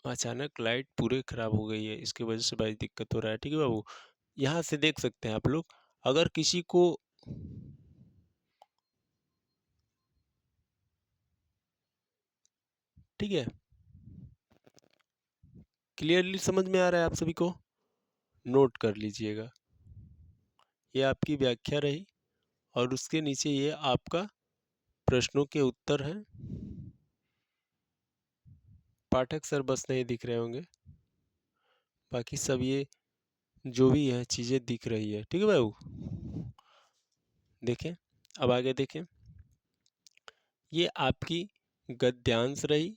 अचानक लाइट पूरे खराब हो गई है, इसकी वजह से भाई दिक्कत हो रहा है। ठीक है बाबू, यहाँ से देख सकते हैं आप लोग, अगर किसी को ठीक है, क्लियरली समझ में आ रहा है आप सभी को? नोट कर लीजिएगा, ये आपकी व्याख्या रही और उसके नीचे ये आपका प्रश्नों के उत्तर हैं। पाठक सर बस नहीं दिख रहे होंगे, बाकी सब ये जो भी है चीज़ें दिख रही है। ठीक है भाई, देखें, अब आगे देखें, ये आपकी गद्यांश रही।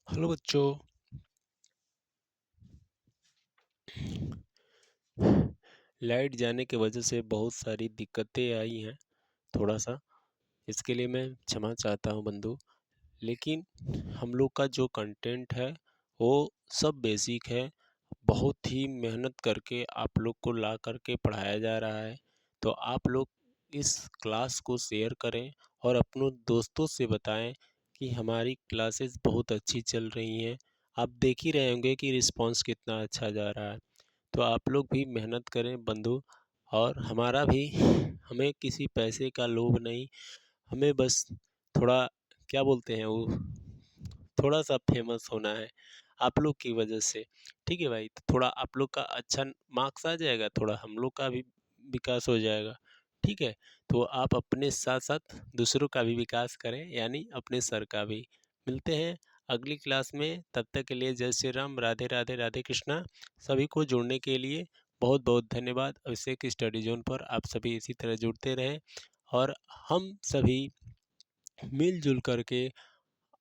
हेलो बच्चों, लाइट जाने की वजह से बहुत सारी दिक्कतें आई हैं, थोड़ा सा इसके लिए मैं क्षमा चाहता हूँ बंधु। लेकिन हम लोग का जो कंटेंट है वो सब बेसिक है, बहुत ही मेहनत करके आप लोग को ला करके पढ़ाया जा रहा है। तो आप लोग इस क्लास को शेयर करें और अपनों दोस्तों से बताएं कि हमारी क्लासेस बहुत अच्छी चल रही हैं। आप देख ही रहे होंगे कि रिस्पांस कितना अच्छा जा रहा है। तो आप लोग भी मेहनत करें बंधु, और हमारा भी, हमें किसी पैसे का लोभ नहीं, हमें बस थोड़ा, क्या बोलते हैं वो, थोड़ा सा फेमस होना है आप लोग की वजह से। ठीक है भाई, तो थोड़ा आप लोग का अच्छा मार्क्स आ जाएगा, थोड़ा हम लोग का भी विकास हो जाएगा। ठीक है, तो आप अपने साथ साथ दूसरों का भी विकास करें, यानी अपने सर का भी। मिलते हैं अगली क्लास में, तब तक के लिए जय श्री राम, राधे राधे, राधे कृष्णा। सभी को जुड़ने के लिए बहुत बहुत धन्यवाद। अभिषेक स्टडी जोन पर आप सभी इसी तरह जुड़ते रहें और हम सभी मिलजुल करके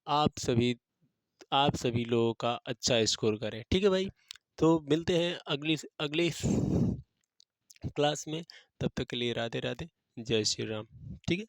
आप सभी लोगों का अच्छा स्कोर करें। ठीक है भाई, तो मिलते हैं अगली अगली क्लास में, तब तक के लिए राधे राधे, जय श्री राम। ठीक है।